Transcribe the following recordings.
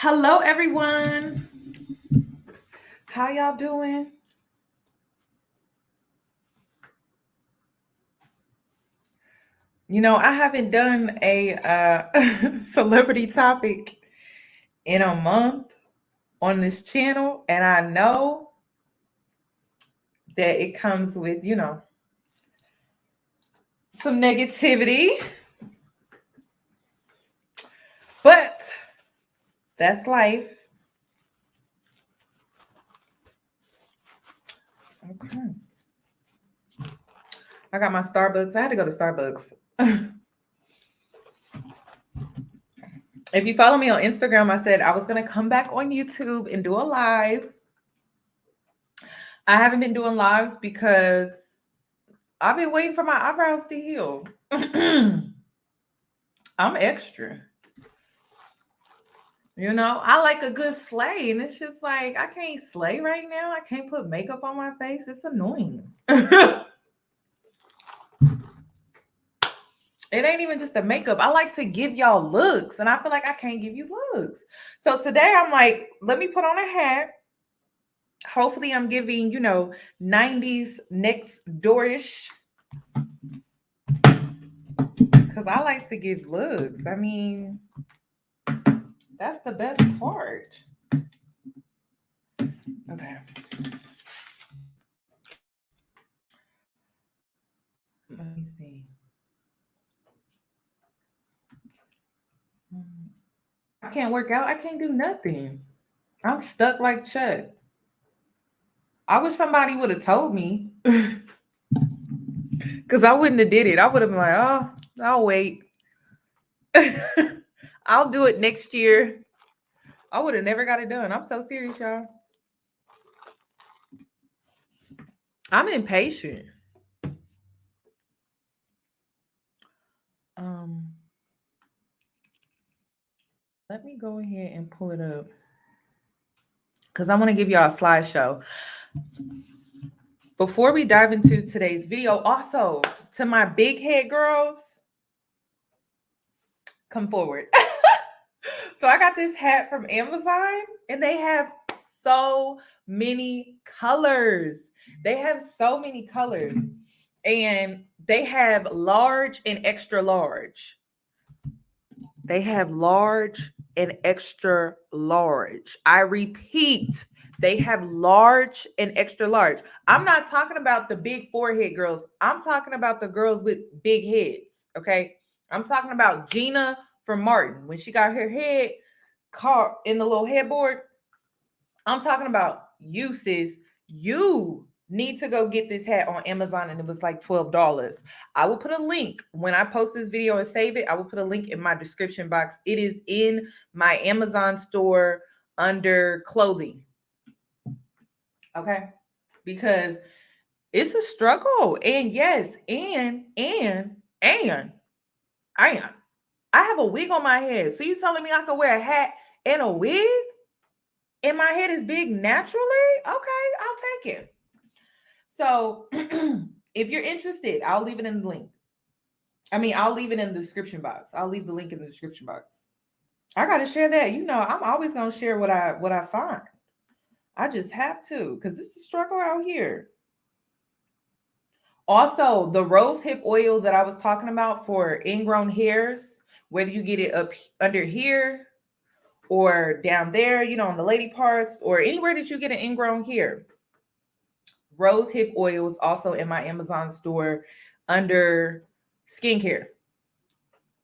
Hello, everyone. How y'all doing? I haven't done a celebrity topic in a month on this channel, and I know that it comes with, some negativity, but that's life. Okay. I got my Starbucks. I had to go to Starbucks. If you follow me on Instagram, I said I was going to come back on YouTube and do a live. I haven't been doing lives because I've been waiting for my eyebrows to heal. I'm extra. I like a good slay, and it's just like I can't slay right now. I can't put makeup on my face. It's annoying. It ain't even just the makeup. I like to give y'all looks, and I feel like I can't give you looks. So today I'm like, let me put on a hat. Hopefully I'm giving, 90s next doorish. Because I like to give looks. I mean, that's the best part. Okay. Let me see. I can't work out. I can't do nothing. I'm stuck like Chuck. I wish somebody would have told me. Because I wouldn't have did it. I would have been like, oh, I'll wait. I'll do it next year. I would have never got it done. I'm so serious, y'all. I'm impatient. Let me go ahead and pull it up because I want to give y'all a slideshow. Before we dive into today's video, also to my big head girls, come forward. So I got this hat from Amazon, and they have so many colors. They have so many colors, and they have large and extra large. They have large and extra large. I repeat, they have large and extra large. I'm not talking about the big forehead girls. I'm talking about the girls with big heads, okay? I'm talking about Gina from Martin. When she got her head caught in the little headboard, I'm talking about you, sis. You need to go get this hat on Amazon, and it was like $12. I will put a link when I post this video and save it. I will put a link in my description box. It is in my Amazon store under clothing. Okay? Because it's a struggle. And yes, and I have a wig on my head. So you telling me I can wear a hat and a wig? And my head is big naturally? Okay, I'll take it. So if you're interested, I'll leave it in the link. I'll leave it in the description box. I'll leave the link in the description box. I got to share that. I'm always going to share what I find. I just have to, because this is a struggle out here. Also, the rose hip oil that I was talking about for ingrown hairs, whether you get it up under here or down there, on the lady parts, or anywhere that you get an ingrown hair. Rose hip oil is also in my Amazon store under skincare,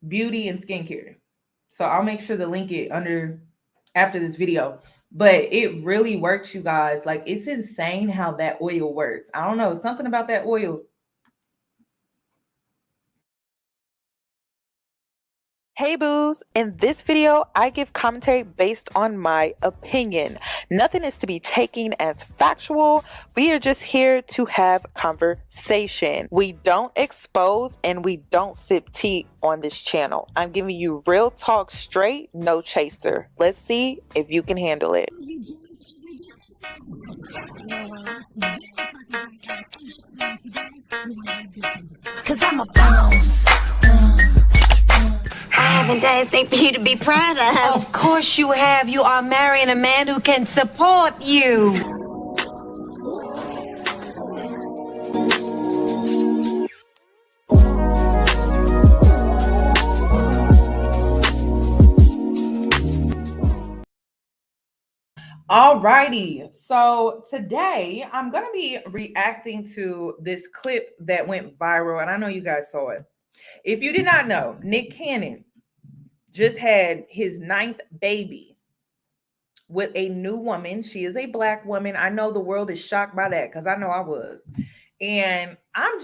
beauty and skincare. So I'll make sure to link it under after this video. But it really works, you guys. Like, it's insane how that oil works. I don't know, something about that oil. Hey boos, in this video, I give commentary based on my opinion. Nothing is to be taken as factual. We are just here to have conversation. We don't expose and we don't sip tea on this channel. I'm giving you real talk straight, no chaser. Let's see if you can handle it. Cause I'm a boss. haven't I a thing for you to be proud of? Of course you have. You are marrying a man who can support you. Alrighty, so today I'm gonna be reacting to this clip that went viral, and I know you guys saw it. If you did not know, Nick Cannon just had his 9th baby with a new woman. She is a Black woman. I know the world is shocked by that because I know I was, and I'm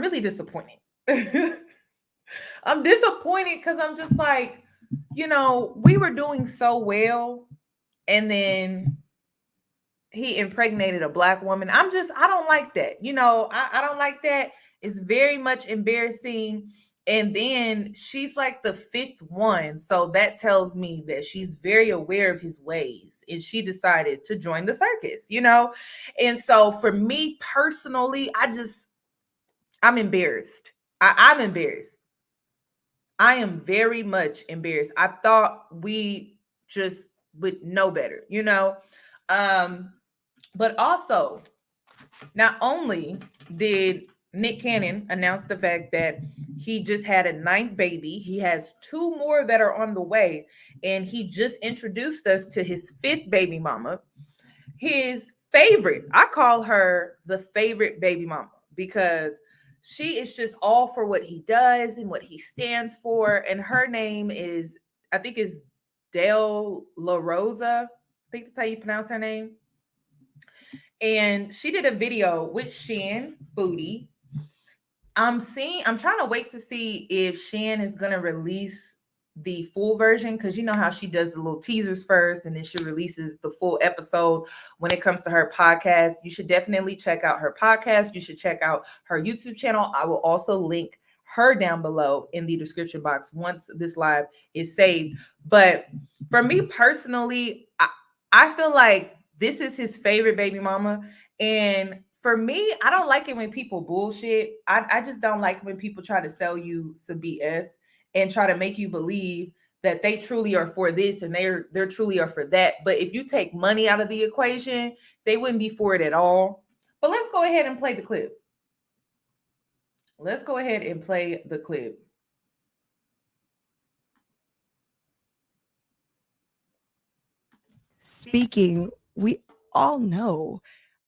really disappointed. I'm disappointed because I'm just like, we were doing so well. And then he impregnated a Black woman. I don't like that. I don't like that. It's very much embarrassing. And then she's like the 5th one. So that tells me that she's very aware of his ways. And she decided to join the circus, And so for me personally, I'm embarrassed. I'm embarrassed. I am very much embarrassed. I thought we just would know better, but also, not only did Nick Cannon announce the fact that he just had a 9th baby, he has 2 more that are on the way, and he just introduced us to his 5th baby mama, his favorite. I call her the favorite baby mama because she is just all for what he does and what he stands for, and her name is, I think, is Del La Rosa. I think that's how you pronounce her name. And she did a video with Shan Booty. I'm trying to wait to see if Shan is going to release the full version, because you know how she does the little teasers first and then she releases the full episode when it comes to her podcast. You should definitely check out her podcast. You should check out her YouTube channel. I will also link her down below in the description box once this live is saved. But for me personally, I feel like this is his favorite baby mama. And for me, I don't like it when people bullshit. I just don't like when people try to sell you some BS and try to make you believe that they truly are for this and they're truly are for that. But if you take money out of the equation, they wouldn't be for it at all. But let's go ahead and play the clip. Let's go ahead and play the clip. Speaking, we all know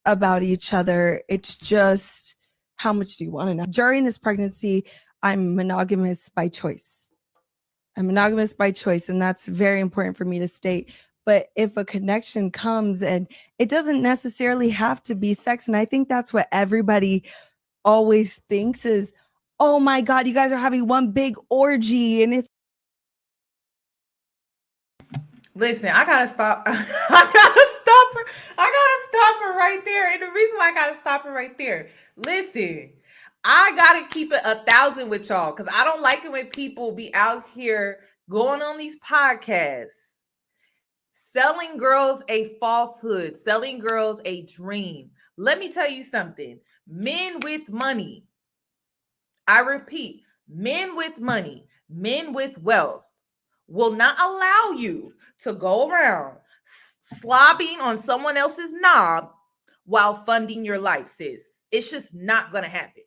about each other. It's just, how much do you want to know? During this pregnancy, I'm monogamous by choice. I'm monogamous by choice, and that's very important for me to state. But if a connection comes, and it doesn't necessarily have to be sex, and I think that's what everybody always thinks is, oh my God, you guys are having one big orgy, and it's. Listen, I gotta stop. I gotta stop her. I gotta stop her right there. And the reason why I gotta stop her right there, listen, I gotta keep it 1,000 with y'all because I don't like it when people be out here going on these podcasts, selling girls a falsehood, selling girls a dream. Let me tell you something. Men with money, I repeat, men with money, men with wealth will not allow you to go around slobbing on someone else's knob while funding your life, sis. It's just not going to happen.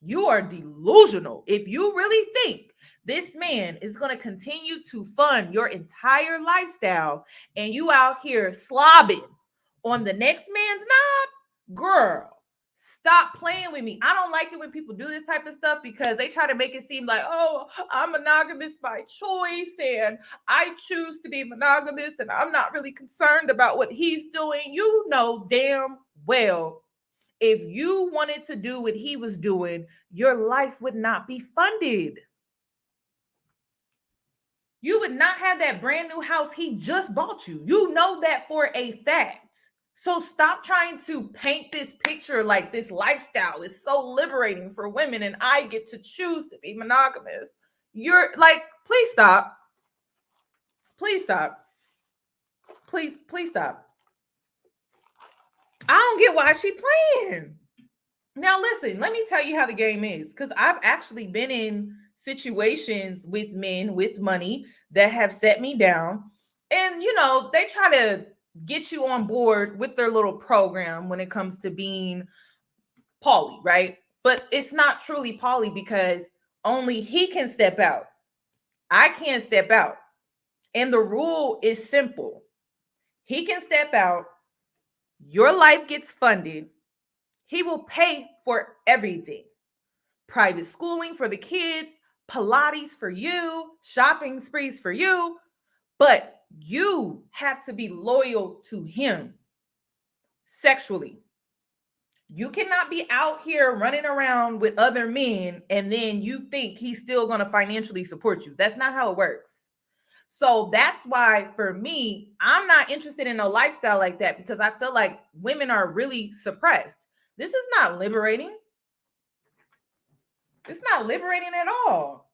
You are delusional if you really think this man is going to continue to fund your entire lifestyle and you out here slobbing on the next man's knob. Girl, stop playing with me. I don't like it when people do this type of stuff because they try to make it seem like, oh, I'm monogamous by choice and I choose to be monogamous and I'm not really concerned about what he's doing. You know damn well, if you wanted to do what he was doing, your life would not be funded. You would not have that brand new house he just bought you. You know that for a fact. So stop trying to paint this picture like this lifestyle is so liberating for women and I get to choose to be monogamous. You're like, please stop. Please stop. Please stop. I don't get why she playing. Now listen, let me tell you how the game is because I've actually been in situations with men with money that have set me down. And, you know, they try to get you on board with their little program when it comes to being poly, right? But it's not truly poly because only he can step out. I can't step out. And the rule is simple. He can step out. Your life gets funded. He will pay for everything. Private schooling for the kids, Pilates for you, shopping sprees for you. But you have to be loyal to him sexually. You cannot be out here running around with other men and then you think he's still going to financially support you. That's not how it works. So that's why for me, I'm not interested in a lifestyle like that because I feel like women are really suppressed. This is not liberating. It's not liberating at all.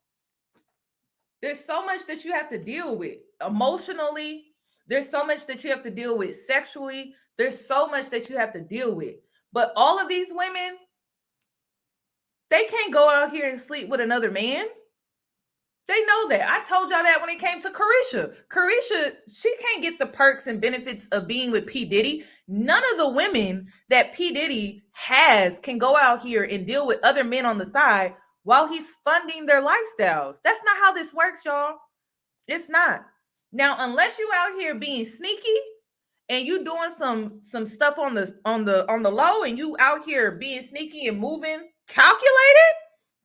There's so much that you have to deal with emotionally. There's so much that you have to deal with sexually. There's so much that you have to deal with. But all of these women, they can't go out here and sleep with another man. They know that. I told y'all that when it came to Carisha. Carisha, she can't get the perks and benefits of being with P. Diddy. None of the women that P. Diddy has can go out here and deal with other men on the side while he's funding their lifestyles. That's not how this works, y'all. It's not. Now, unless you out here being sneaky and you doing some stuff on the low and you out here being sneaky and moving calculated,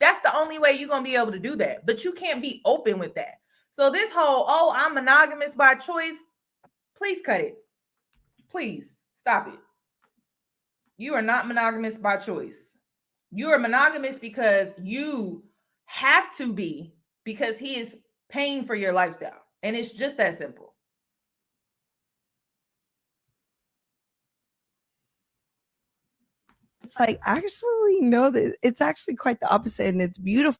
that's the only way you're going to be able to do that. But you can't be open with that. So this whole, oh, I'm monogamous by choice, please cut it. Please stop it. You are not monogamous by choice. You are monogamous because you have to be, because he is paying for your lifestyle. And it's just that simple. It's like, actually, no, it's actually quite the opposite, and it's beautiful.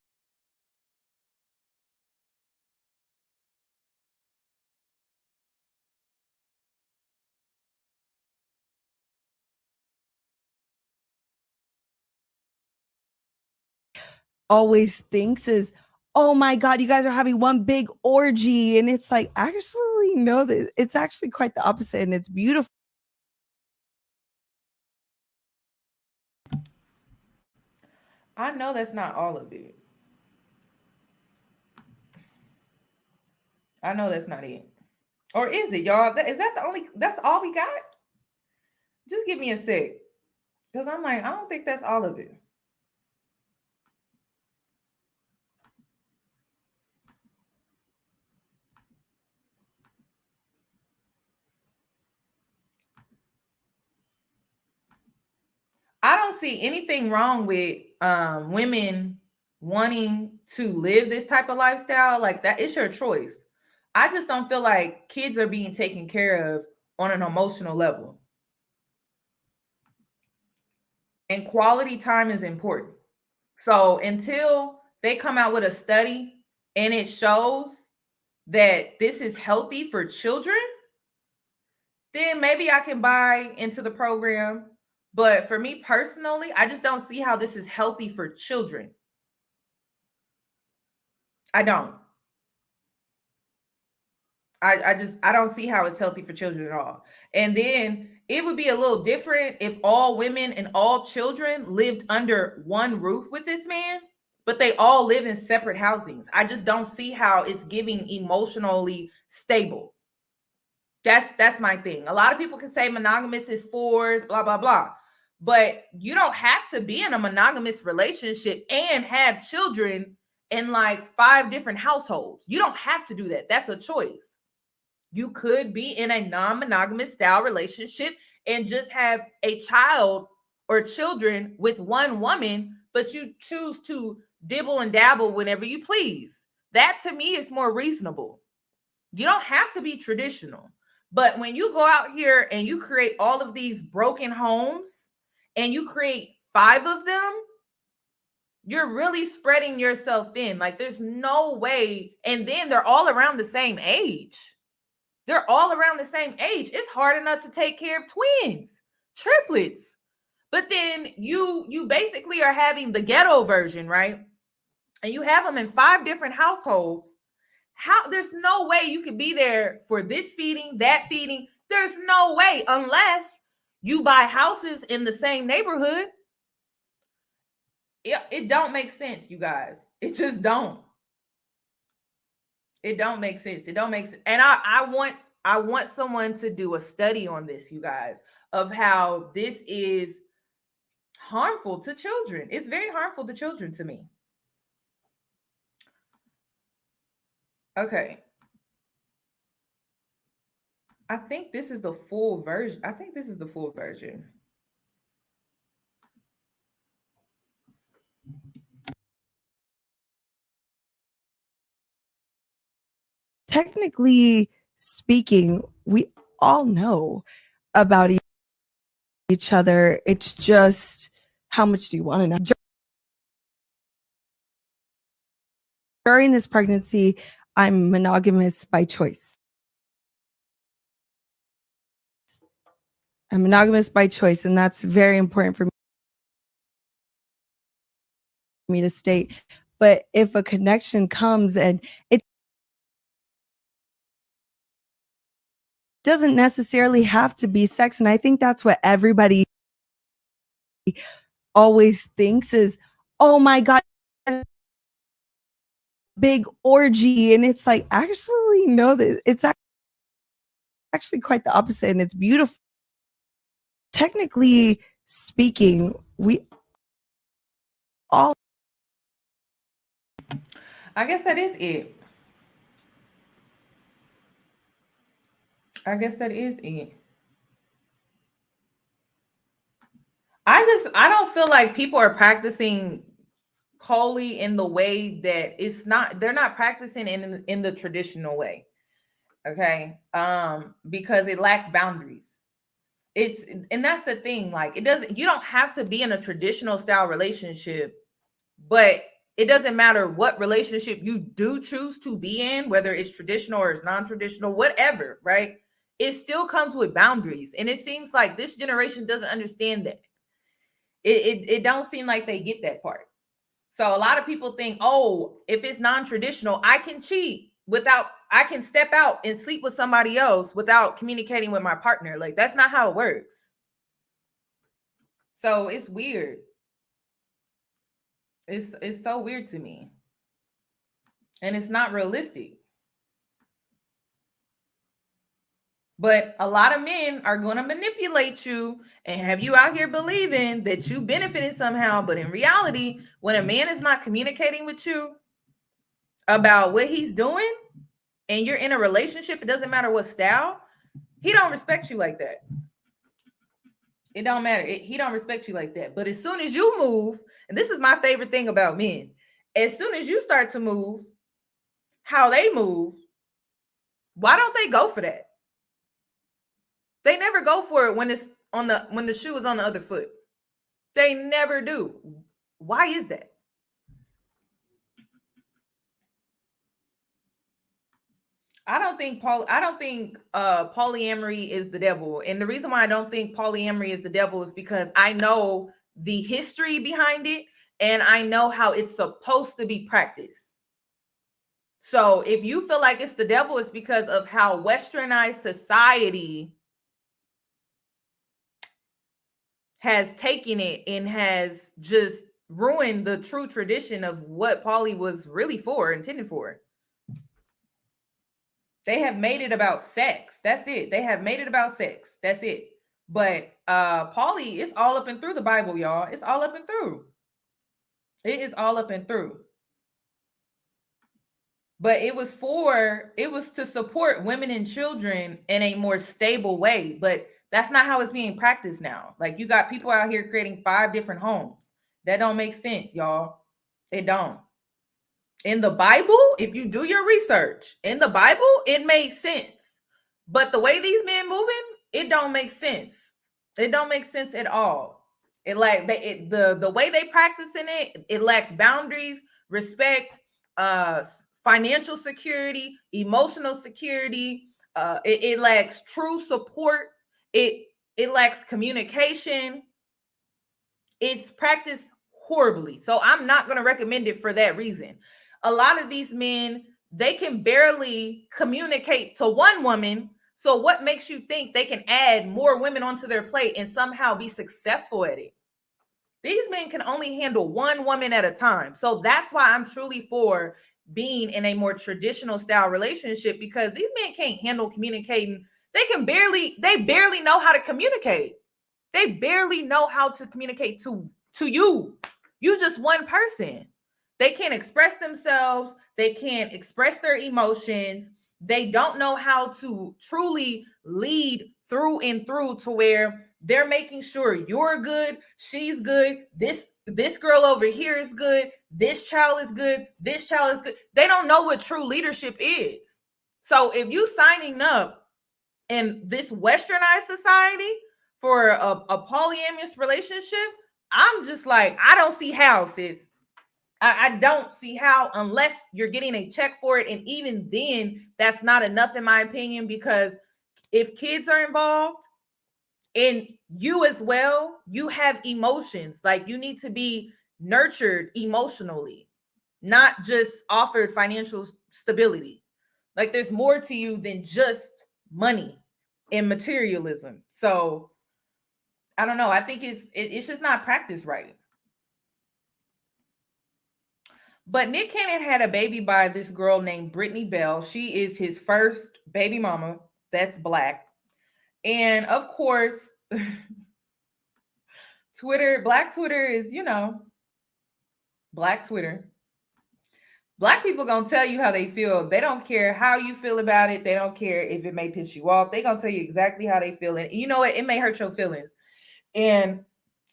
Always thinks is, oh my God, you guys are having one big orgy. And it's like, actually, no, it's actually quite the opposite, and it's beautiful. I know that's not all of it. I know that's not it. Or is it, y'all? Is that that's all we got? Just give me a sec. Because I'm like, I don't think that's all of it. I don't see anything wrong with women wanting to live this type of lifestyle. Like that, it's your choice. I just don't feel like kids are being taken care of on an emotional level. And quality time is important. So until they come out with a study and it shows that this is healthy for children, then maybe I can buy into the program. But for me personally, I just don't see how this is healthy for children. I don't. I don't see how it's healthy for children at all. And then it would be a little different if all women and all children lived under one roof with this man, but they all live in separate housings. I just don't see how it's giving emotionally stable. That's my thing. A lot of people can say monogamous is fours, blah, blah, blah. But you don't have to be in a monogamous relationship and have children in like 5 different households. You don't have to do that. That's a choice. You could be in a non-monogamous style relationship and just have a child or children with one woman, but you choose to dibble and dabble whenever you please. That to me is more reasonable. You don't have to be traditional. But when you go out here and you create all of these broken homes and you create 5 of them, you're really spreading yourself thin. Like there's no way. And then they're all around the same age. They're all around the same age. It's hard enough to take care of twins, triplets. But then you basically are having the ghetto version, right? and you have them in 5 different households, how there's no way you could be there for this feeding, that feeding. There's no way, unless you buy houses in the same neighborhood. It don't make sense, you guys. It just don't. It don't make sense. It don't make sense. And I want someone to do a study on this, you guys, of how this is harmful to children. It's very harmful to children to me. Okay. I think this is the full version. Technically speaking, we all know about each other. It's just, how much do you want to know? During this pregnancy, I'm monogamous by choice. I'm monogamous by choice, and that's very important for me to state. But if a connection comes, and it doesn't necessarily have to be sex, and I think that's what everybody always thinks is, oh my God, big orgy. And it's like, actually, no, it's actually quite the opposite, and it's beautiful. Technically speaking, we all, I guess that is it. I don't feel like people are practicing poly in the way that they're not practicing in the traditional way. Okay. Because it lacks boundaries. And that's the thing. Like, you don't have to be in a traditional style relationship, but it doesn't matter what relationship you do choose to be in, whether it's traditional or it's non-traditional, whatever, right? It still comes with boundaries. And it seems like this generation doesn't understand that. It don't seem like they get that part. So a lot of people think, oh, if it's non-traditional, I can cheat I can step out and sleep with somebody else without communicating with my partner. Like, that's not how it works. So it's weird. It's so weird to me. And it's not realistic. But a lot of men are going to manipulate you and have you out here believing that you benefited somehow. But in reality, when a man is not communicating with you about what he's doing and you're in a relationship, it doesn't matter what style, he don't respect you like that. It don't matter. He don't respect you like that. But as soon as you move, and this is my favorite thing about men, as soon as you start to move how they move, why don't they go for that? They never go for it when the shoe is on the other foot. They never do. Why is that? I don't think polyamory is the devil. And the reason why I don't think polyamory is the devil is because I know the history behind it and I know how it's supposed to be practiced. So if you feel like it's the devil, it's because of how westernized society has taken it and has just ruined the true tradition of what poly was really intended for. They have made it about sex. That's it. They have made it about sex. That's it. But poly is all up and through the Bible, y'all. It's all up and through. It is all up and through. But it was to support women and children in a more stable way. But that's not how it's being practiced now. Like, you got people out here creating 5 different homes. That don't make sense, y'all. It don't. In the Bible, if you do your research, in the Bible, it made sense. But the way these men moving, it don't make sense. It don't make sense at all. The way they practicing it, it lacks boundaries, respect, financial security, emotional security. It lacks true support. It lacks communication. It's practiced horribly. So I'm not going to recommend it for that reason. A lot of these men, they can barely communicate to one woman. So what makes you think they can add more women onto their plate and somehow be successful at it? These men can only handle one woman at a time. So that's why I'm truly for being in a more traditional style relationship, because these men can't handle communicating. They barely know how to communicate. They barely know how to communicate to you. You just one person. They can't express themselves. They can't express their emotions. They don't know how to truly lead through and through to where they're making sure you're good, she's good, this girl over here is good, this child is good, this child is good. They don't know what true leadership is. So if you signing up in this westernized society for a polyamorous relationship, I'm just like, I don't see how, sis. I don't see how, unless you're getting a check for it. And even then, that's not enough, in my opinion, because if kids are involved and you as well, you have emotions. Like, you need to be nurtured emotionally, not just offered financial stability. Like, there's more to you than just money and materialism. So I don't know. I think it's just not practiced right. But Nick Cannon had a baby by this girl named Brittany Bell. She is his first baby mama that's Black. And of course, Black Twitter is, Black Twitter. Black people gonna tell you how they feel. They don't care how you feel about it. They don't care if it may piss you off. They gonna tell you exactly how they feel. And you know what? It may hurt your feelings. And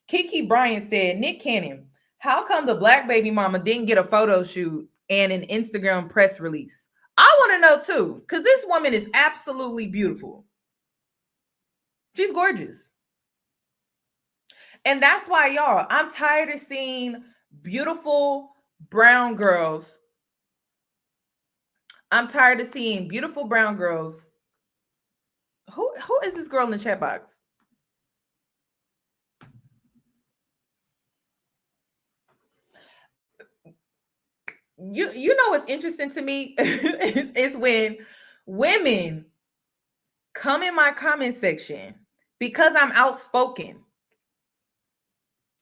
Kiki Bryant said, Nick Cannon, how come the Black baby mama didn't get a photo shoot and an Instagram press release? I want to know too, because this woman is absolutely beautiful. She's gorgeous. And that's why, y'all, I'm tired of seeing beautiful brown girls. I'm tired of seeing beautiful brown girls. Who is this girl in the chat box? You know what's interesting to me is when women come in my comment section, because I'm outspoken.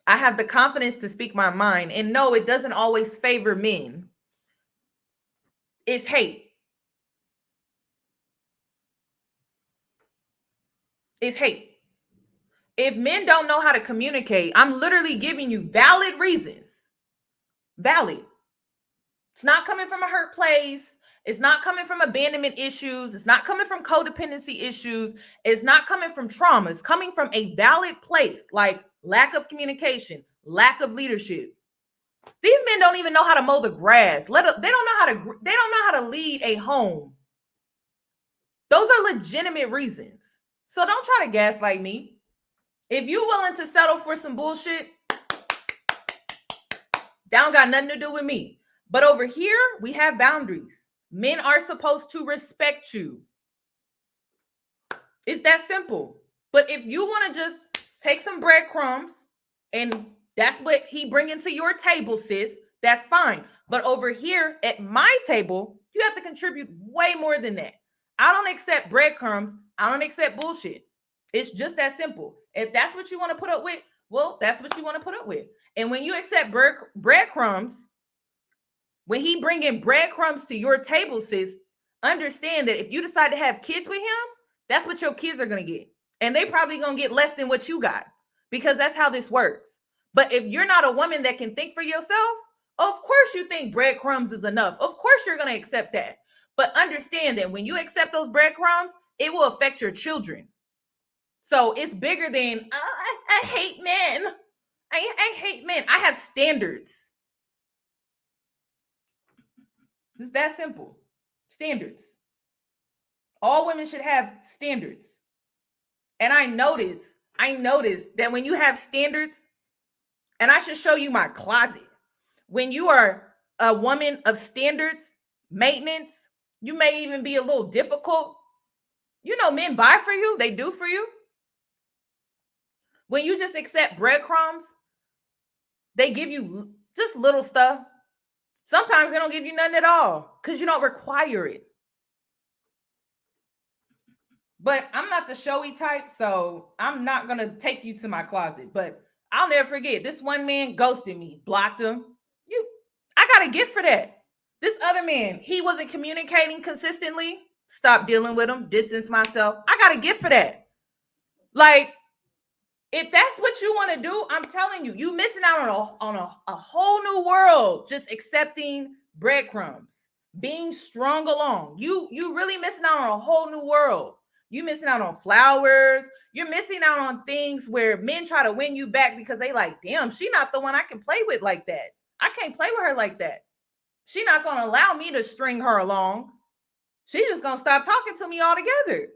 I have the confidence to speak my mind, and no, it doesn't always favor men. It's hate. It's hate. If men don't know how to communicate, I'm literally giving you valid reasons. Valid. It's not coming from a hurt place. It's not coming from abandonment issues. It's not coming from codependency issues. It's not coming from trauma. It's coming from a valid place, like lack of communication, lack of leadership. These men don't even know how to mow the grass. They don't know how to lead a home. Those are legitimate reasons. So don't try to gaslight me. If you're willing to settle for some bullshit, that don't got nothing to do with me. But over here, we have boundaries. Men are supposed to respect you. It's that simple. But if you want to just take some breadcrumbs and that's what he bringing to your table, sis, that's fine. But over here at my table, you have to contribute way more than that. I don't accept breadcrumbs. I don't accept bullshit. It's just that simple. If that's what you want to put up with, well, that's what you want to put up with. And when you accept breadcrumbs, when he bringing breadcrumbs to your table, sis, understand that if you decide to have kids with him, that's what your kids are going to get. And they probably going to get less than what you got, because that's how this works. But if you're not a woman that can think for yourself, of course you think breadcrumbs is enough. Of course you're going to accept that. But understand that when you accept those breadcrumbs, it will affect your children. So it's bigger than, I hate men. I hate men. I have standards. It's that simple. Standards. All women should have standards. And I notice that when you have standards, and I should show you my closet. When you are a woman of standards, maintenance, you may even be a little difficult. You know, men buy for you. They do for you. When you just accept breadcrumbs, They give you just little stuff. Sometimes they don't give you nothing at all because you don't require it. But I'm not the showy type, so I'm not going to take you to my closet. But I'll never forget, this one man ghosted me, blocked him. I got a gift for that. This other man, he wasn't communicating consistently. Stop dealing with him, distance myself. I got a gift for that. Like, if that's what you want to do, I'm telling you, you missing out on a whole new world just accepting breadcrumbs, being strung along. You really missing out on a whole new world. You missing out on flowers. You're missing out on things where men try to win you back because they like, damn, she not the one I can play with like that. I can't play with her like that. She not going to allow me to string her along. She's just going to stop talking to me altogether.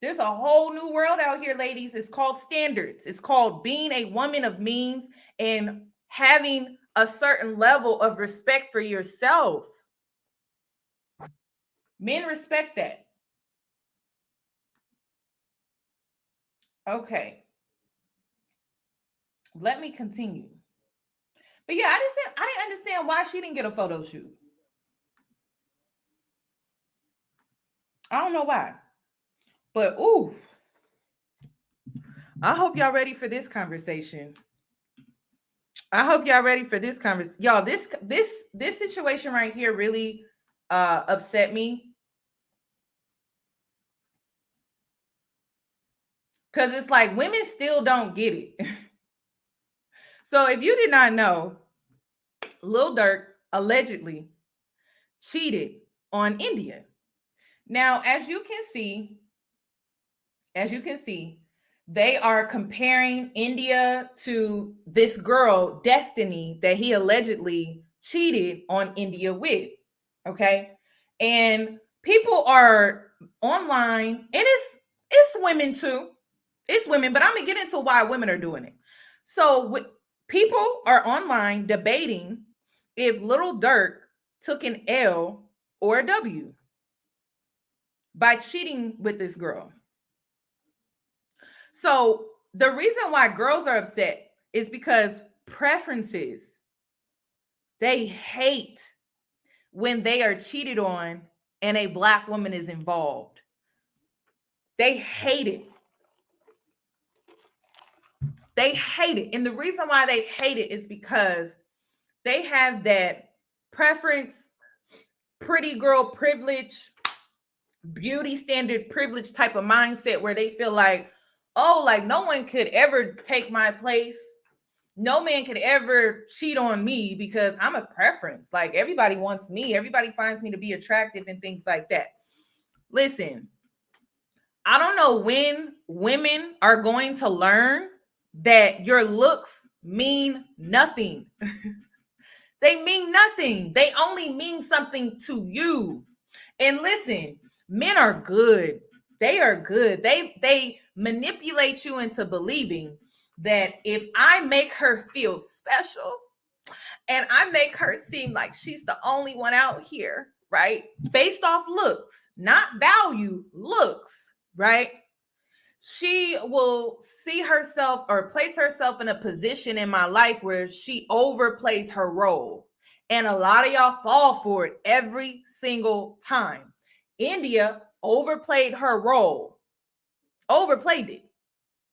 There's a whole new world out here, ladies. It's called standards. It's called being a woman of means and having a certain level of respect for yourself. Men respect that. Okay. Let me continue. But yeah, I didn't understand why she didn't get a photo shoot. I don't know why. But ooh, I hope y'all ready for this conversation. Y'all, this situation right here really upset me. Because it's like women still don't get it. So if you did not know, Lil Durk allegedly cheated on India. Now, as you can see, they are comparing India to this girl, Destiny, that he allegedly cheated on India with. Okay. And people are online, and it's women too. It's women, but I'm gonna get into why women are doing it. So people are online debating if Lil Durk took an L or a W by cheating with this girl. So the reason why girls are upset is because preferences, they hate when they are cheated on and a Black woman is involved. They hate it. They hate it. And the reason why they hate it is because they have that preference, pretty girl privilege, beauty standard privilege type of mindset where they feel like, oh, like no one could ever take my place. No man could ever cheat on me because I'm a preference. Like everybody wants me. Everybody finds me to be attractive and things like that. Listen, I don't know when women are going to learn that your looks mean nothing. They mean nothing. They only mean something to you. And listen, men are good. They are good. They manipulate you into believing that if I make her feel special and I make her seem like she's the only one out here, right? Based off looks, not value, looks, right? She will see herself or place herself in a position in my life where she overplays her role. And a lot of y'all fall for it every single time. India overplayed her role, overplayed it,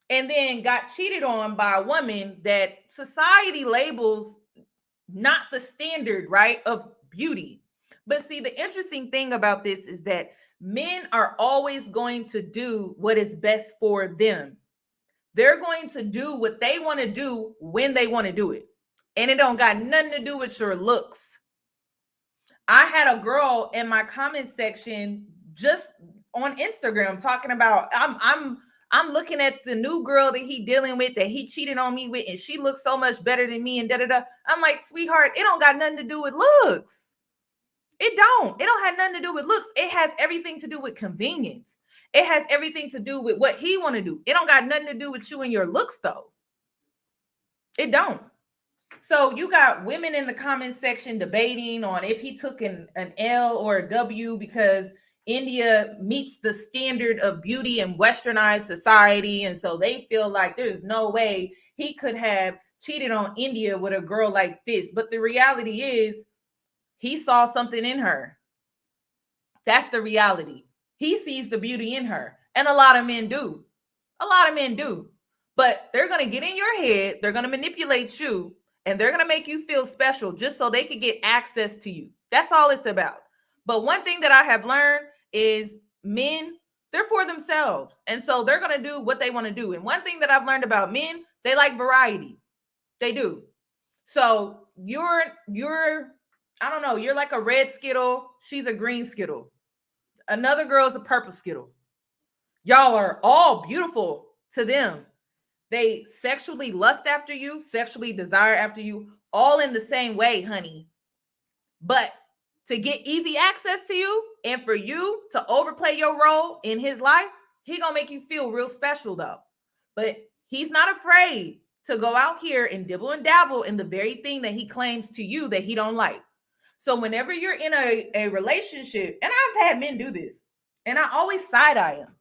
and then got cheated on by a woman that society labels not the standard, right, of beauty. But see, the interesting thing about this is that men are always going to do what is best for them. They're going to do what they want to do when they want to do it. And it don't got nothing to do with your looks. I had a girl in my comment section just on Instagram talking about I'm looking at the new girl that he dealing with, that he cheated on me with, and she looks so much better than me and da-da-da. I'm like, sweetheart, it don't got nothing to do with looks. It don't have nothing to do with looks. It has everything to do with convenience. It has everything to do with what he want to do. It don't got nothing to do with you and your looks, though. It don't. So you got women in the comment section debating on if he took an L or a W because India meets the standard of beauty in westernized society. And so they feel like there's no way he could have cheated on India with a girl like this. But the reality is he saw something in her. That's the reality. He sees the beauty in her. And a lot of men do. A lot of men do. But they're going to get in your head. They're going to manipulate you. And they're going to make you feel special just so they could get access to you. That's all it's about. But one thing that I have learned is men, they're for themselves. And so they're going to do what they want to do. And one thing that I've learned about men, they like variety. They do. So you're I don't know, you're like a red Skittle. She's a green Skittle. Another girl's a purple Skittle. Y'all are all beautiful to them. They sexually lust after you, sexually desire after you, all in the same way, honey. But to get easy access to you and for you to overplay your role in his life, he gonna make you feel real special though. But he's not afraid to go out here and dibble and dabble in the very thing that he claims to you that he don't like. So whenever you're in a relationship, and I've had men do this, and I always side-eye them,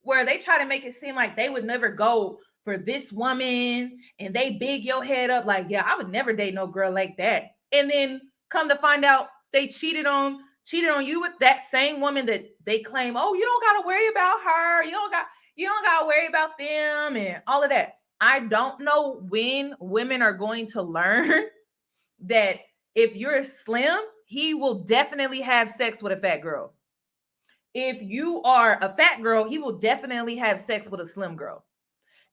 where they try to make it seem like they would never go for this woman, and they big your head up like, yeah, I would never date no girl like that. And then come to find out they cheated on you with that same woman that they claim, oh, you don't got to worry about her. You don't got to worry about them and all of that. I don't know when women are going to learn that if you're slim, he will definitely have sex with a fat girl. If you are a fat girl, he will definitely have sex with a slim girl.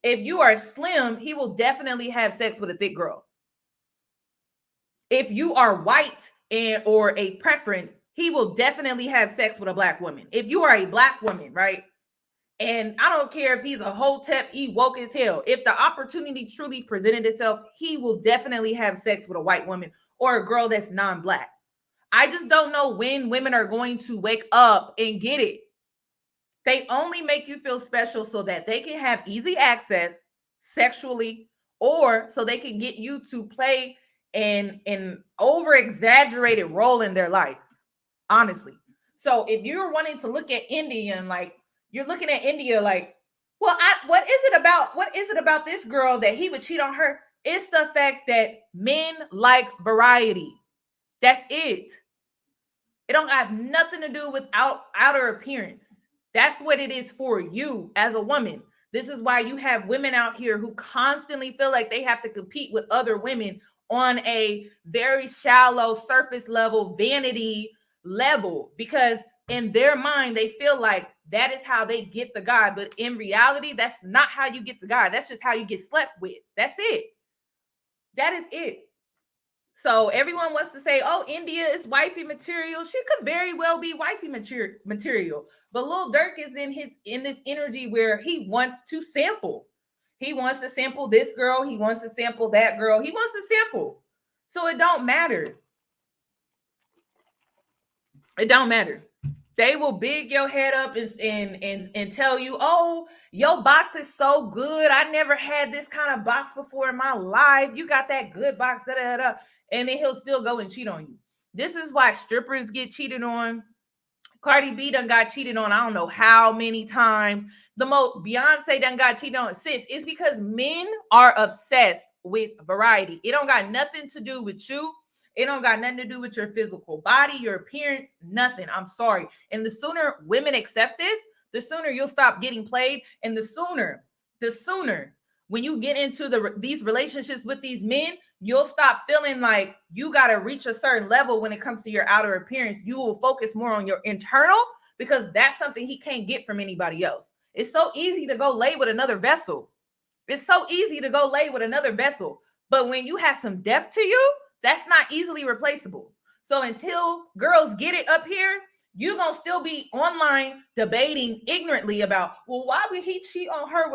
If you are slim, he will definitely have sex with a thick girl. If you are white or a preference, he will definitely have sex with a black woman. If you are a black woman, right? And I don't care if he's a hotep, he woke as hell. If the opportunity truly presented itself, he will definitely have sex with a white woman or a girl that's non-black. I just don't know when women are going to wake up and get it. They only make you feel special so that they can have easy access sexually, or so they can get you to play an over-exaggerated role in their life, honestly. So if you're wanting to look at India and like, you're looking at India like, well, what is it about this girl that he would cheat on her? It's the fact that men like variety. That's it. It don't have nothing to do with outer appearance. That's what it is for you as a woman. This is why you have women out here who constantly feel like they have to compete with other women on a very shallow, surface level, vanity level, because in their mind, they feel like that is how they get the guy. But in reality, that's not how you get the guy. That's just how you get slept with. That's it. That is it. So everyone wants to say, oh, India is wifey material. She could very well be wifey material. But Lil Durk is in this energy where he wants to sample. He wants to sample this girl. He wants to sample that girl. He wants to sample. So it don't matter. It don't matter. They will big your head up and tell you, oh, your box is so good. I never had this kind of box before in my life. You got that good box. Da, da, da. And then he'll still go and cheat on you. This is why strippers get cheated on. Cardi B done got cheated on I don't know how many times. The most Beyonce done got cheated on. Sis, it's because men are obsessed with variety. It don't got nothing to do with you. It don't got nothing to do with your physical body, your appearance, nothing. I'm sorry. And the sooner women accept this, the sooner you'll stop getting played. And the sooner when you get into these relationships with these men, you'll stop feeling like you got to reach a certain level when it comes to your outer appearance. You will focus more on your internal, because that's something he can't get from anybody else. It's so easy to go lay with another vessel. It's so easy to go lay with another vessel. But when you have some depth to you, that's not easily replaceable. So until girls get it up here, you're going to still be online debating ignorantly about, well, why would he cheat on her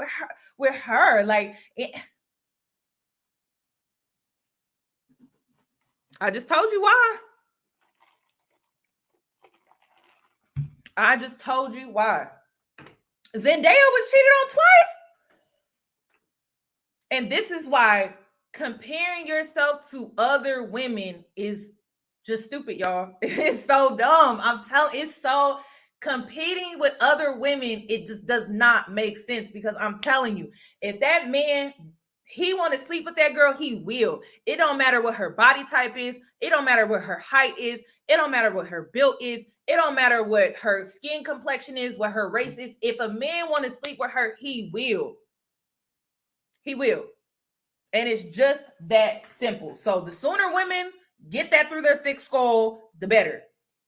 with her? Like, I just told you why. I just told you why. Zendaya was cheated on twice. And this is why comparing yourself to other women is Just stupid, y'all. It's so dumb. I'm telling, it's so competing with other women. It just does not make sense, because I'm telling you, if that man, he want to sleep with that girl, he will. It don't matter what her body type is. It don't matter what her height is. It don't matter what her build is. It don't matter what her skin complexion is, what her race is. If a man want to sleep with her, he will. He will. And it's just that simple. So the sooner women get that through their thick skull, the better.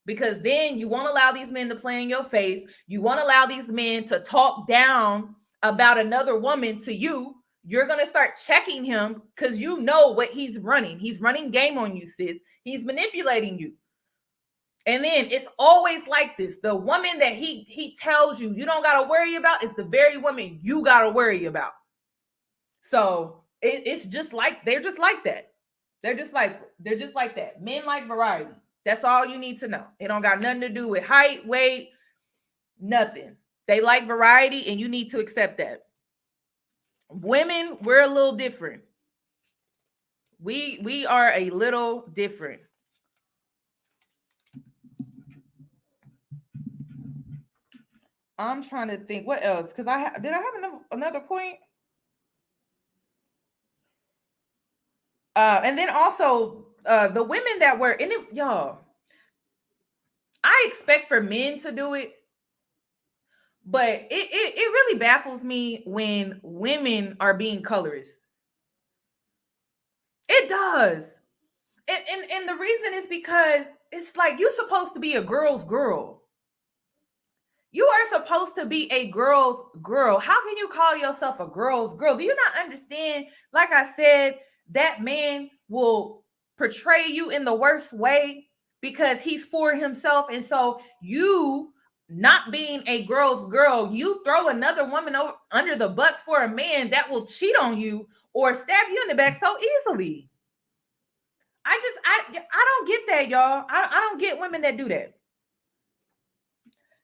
Because then you won't allow these men to play in your face. You won't allow these men to talk down about another woman to you. You're going to start checking him, because you know what he's running. He's running game on you, sis. He's manipulating you. And then it's always like this. The woman that he tells you don't got to worry about is the very woman you got to worry about. So it's just like, they're just like that. They're just like that. Men like variety. That's all you need to know. It don't got nothing to do with height, weight, nothing. They like variety, and you need to accept that. Women, we're a little different. We are a little different. I'm trying to think what else, because did I have another point? And then also the women that were in it, y'all, I expect for men to do it, but it really baffles me when women are being colorist. It does. And the reason is because it's like, you're supposed to be a girl's girl. You are supposed to be a girl's girl. How can you call yourself a girl's girl? Do you not understand? Like I said, that man will portray you in the worst way because he's for himself. And so you not being a girl's girl, you throw another woman under the bus for a man that will cheat on you or stab you in the back so easily. I don't get that, y'all. I don't get women that do that.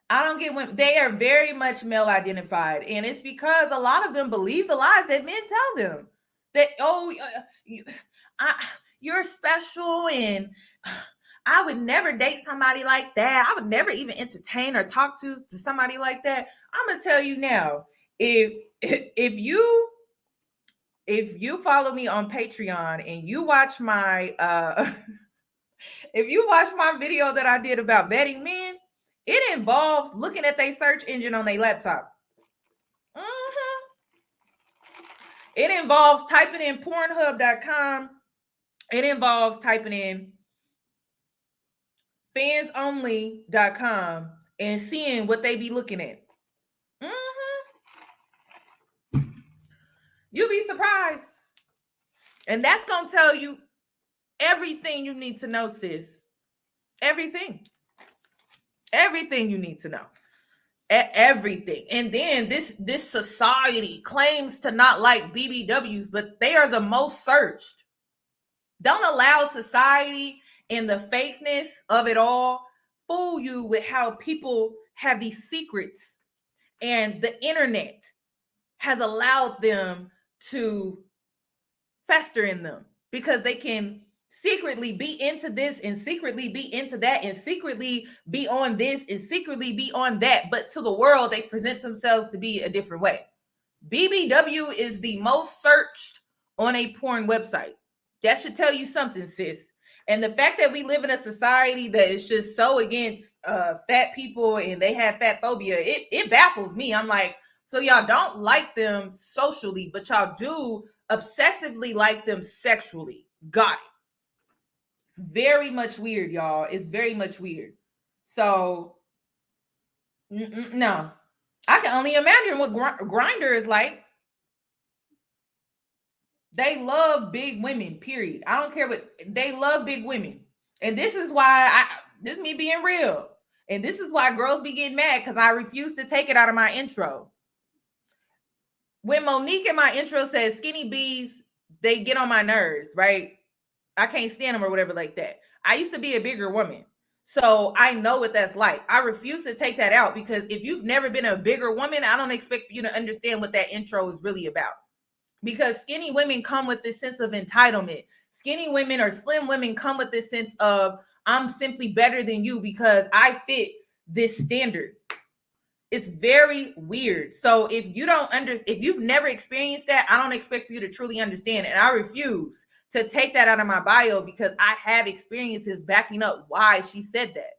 I don't get women. They are very much male identified. And it's because a lot of them believe the lies that men tell them. That, you're special, and I would never date somebody like that. I would never even entertain or talk to somebody like that. I'm gonna tell you now, if you follow me on Patreon and you watch my if you watch my video that I did about vetting men, it involves looking at their search engine on their laptop. It involves typing in Pornhub.com. It involves typing in fansonly.com and seeing what they be looking at. You'll be surprised. And that's going to tell you everything you need to know, sis. Everything you need to know. Everything. And then this society claims to not like BBWs, but they are the most searched. Don't allow society and the fakeness of it all fool you with how people have these secrets, and the internet has allowed them to fester in them because they can secretly be into this and secretly be into that and secretly be on this and secretly be on that. But to the world, they present themselves to be a different way. BBW is the most searched on a porn website. That should tell you something, sis. And the fact that we live in a society that is just so against fat people and they have fat phobia, it baffles me. I'm like, so y'all don't like them socially, but y'all do obsessively like them sexually. Got it. It's very much weird, y'all. It's very much weird. So, no. I can only imagine what Grindr is like. They love big women, period. I don't care what, they love big women. And this is why this is me being real. And this is why girls be getting mad, because I refuse to take it out of my intro. When Monique in my intro says skinny bees, they get on my nerves, right? I can't stand them or whatever like that. I used to be a bigger woman, so I know what that's like. I refuse to take that out, because if you've never been a bigger woman, I don't expect you to understand what that intro is really about. Because skinny women come with this sense of entitlement. Skinny women or slim women come with this sense of, I'm simply better than you because I fit this standard. It's very weird. So if you've never experienced that, I don't expect for you to truly understand it. And I refuse to take that out of my bio because I have experiences backing up why she said that.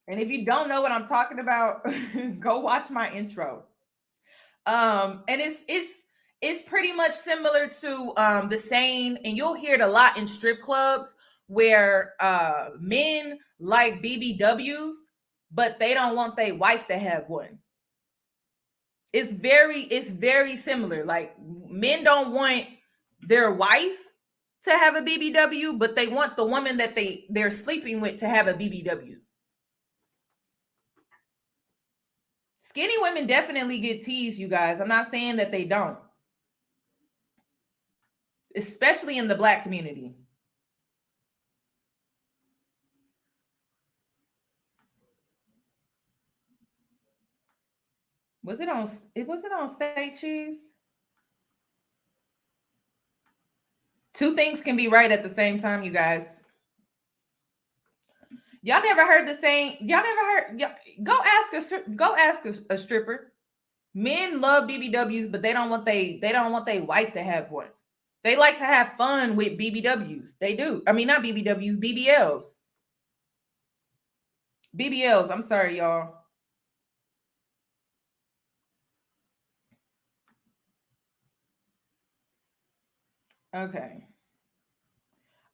And if you don't know what I'm talking about, go watch my intro. And it's pretty much similar to the saying, and you'll hear it a lot in strip clubs where men like BBWs, but they don't want their wife to have one. It's very similar. Like, men don't want their wife to have a BBW, but they want the woman that they're sleeping with to have a BBW. Skinny women definitely get teased, you guys. I'm not saying that they don't. Especially in the Black community. Was it on Say Cheese? Two things can be right at the same time, you guys. Y'all never heard the saying? Y'all never heard? Go ask a stripper. Men love BBWs, but they don't want their wife to have one. They like to have fun with BBWs. They do. I mean, not BBWs, BBLs. BBLs. I'm sorry, y'all. Okay.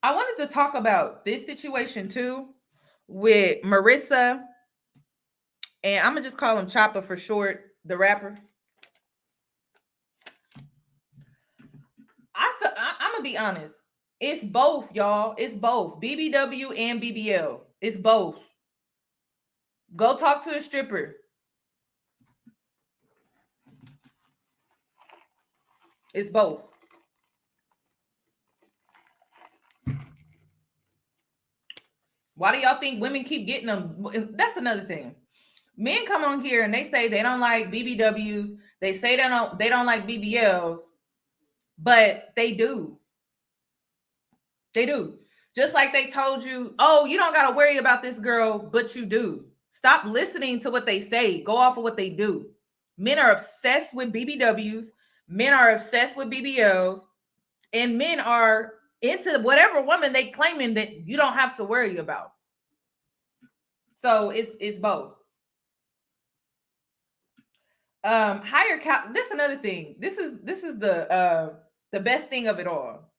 I wanted to talk about this situation too with Marissa, and I'm gonna just call him Choppa for short, the rapper. I'm gonna be honest. It's both, y'all. It's both BBW and BBL. It's both. Go talk to a stripper. It's both. Why do y'all think women keep getting them? That's another thing. Men come on here and they say they don't like BBWs. They say they don't like BBLs, but they do. They do. Just like they told you, oh, you don't got to worry about this girl, but you do. Stop listening to what they say. Go off of what they do. Men are obsessed with BBWs. Men are obsessed with BBLs. And men are into whatever woman they claiming that you don't have to worry about. So it's both. This is another thing. This is the best thing of it all.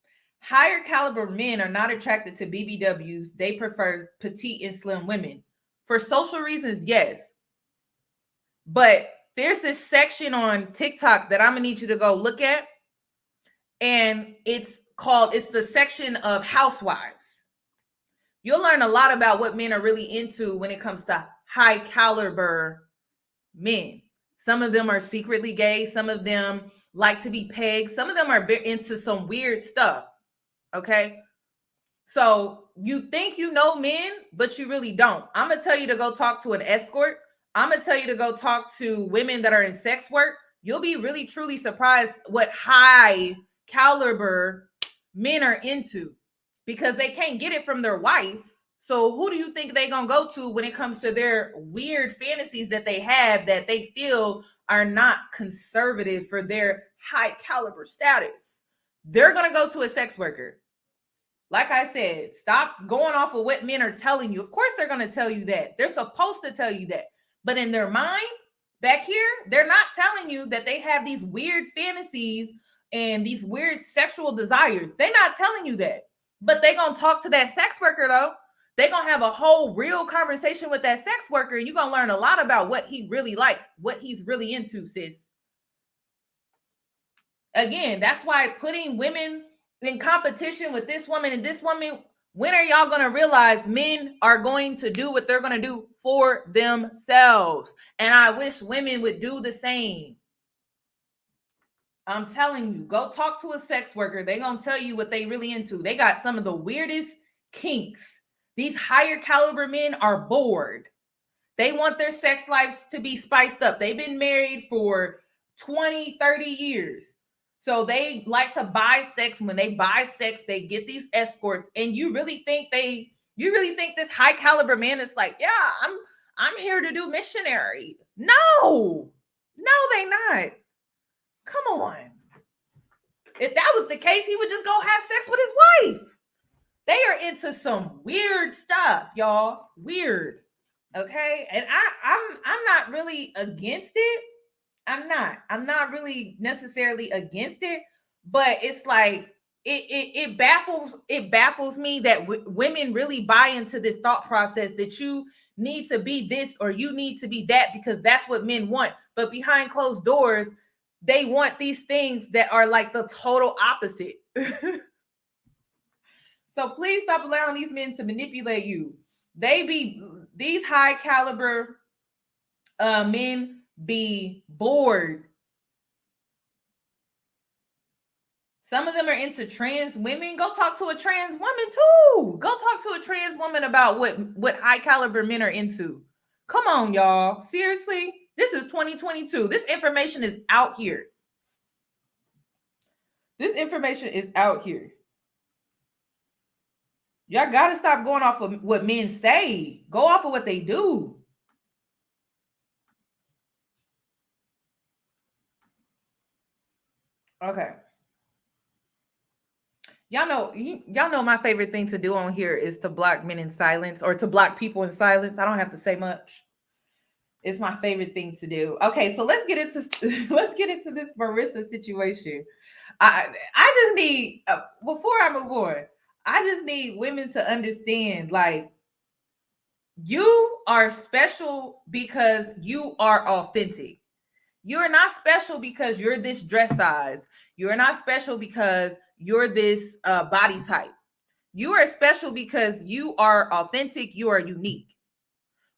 Higher caliber men are not attracted to BBWs. They prefer petite and slim women. For social reasons, yes. But there's this section on TikTok that I'm gonna need you to go look at. And it's the section of housewives. You'll learn a lot about what men are really into when it comes to high caliber men. Some of them are secretly gay. Some of them like to be pegged. Some of them are into some weird stuff. Okay. So you think you know men, but you really don't. I'm going to tell you to go talk to an escort. I'm going to tell you to go talk to women that are in sex work. You'll be really, truly surprised what high caliber men are into because they can't get it from their wife. So who do you think they're going to go to when it comes to their weird fantasies that they have that they feel are not conservative for their high caliber status? They're going to go to a sex worker. Like I said, stop going off of what men are telling you. Of course, they're going to tell you that. They're supposed to tell you that. But in their mind, back here, they're not telling you that they have these weird fantasies and these weird sexual desires. They're not telling you that. But they're going to talk to that sex worker, though. They're going to have a whole real conversation with that sex worker. And you're going to learn a lot about what he really likes, what he's really into, sis. Again, that's why putting women in competition with this woman and this woman, when are y'all going to realize men are going to do what they're going to do for themselves? And I wish women would do the same. I'm telling you, go talk to a sex worker. They're going to tell you what they really into. They got some of the weirdest kinks. These higher caliber men are bored. They want their sex lives to be spiced up. They've been married for 20, 30 years. So they like to buy sex. When they buy sex, they get these escorts. And you really think this high caliber man is like, yeah, I'm here to do missionary. No, they not. Come on. If that was the case, he would just go have sex with his wife. They are into some weird stuff, y'all. Weird. Okay. And I'm not really against it. I'm not really necessarily against it, but it's like it baffles me that women really buy into this thought process that you need to be this or you need to be that because that's what men want. But behind closed doors, they want these things that are like the total opposite. So please stop allowing these men to manipulate you. These high caliber men be bored. Some of them are into trans women. Go talk to a trans woman too. Go talk to a trans woman about what high caliber men are into. Come on, y'all. Seriously, this is 2022. This information is out here. This information is out here. Y'all got to stop going off of what men say. Go off of what they do. Okay. Y'all know my favorite thing to do on here is to block men in silence or to block people in silence. I don't have to say much. It's my favorite thing to do. Okay, so let's get into this Marissa situation. I just need before I move on, I just need women to understand, like, you are special because you are authentic. You're not special because you're this dress size. You're not special because you're this body type. You are special because you are authentic. You are unique.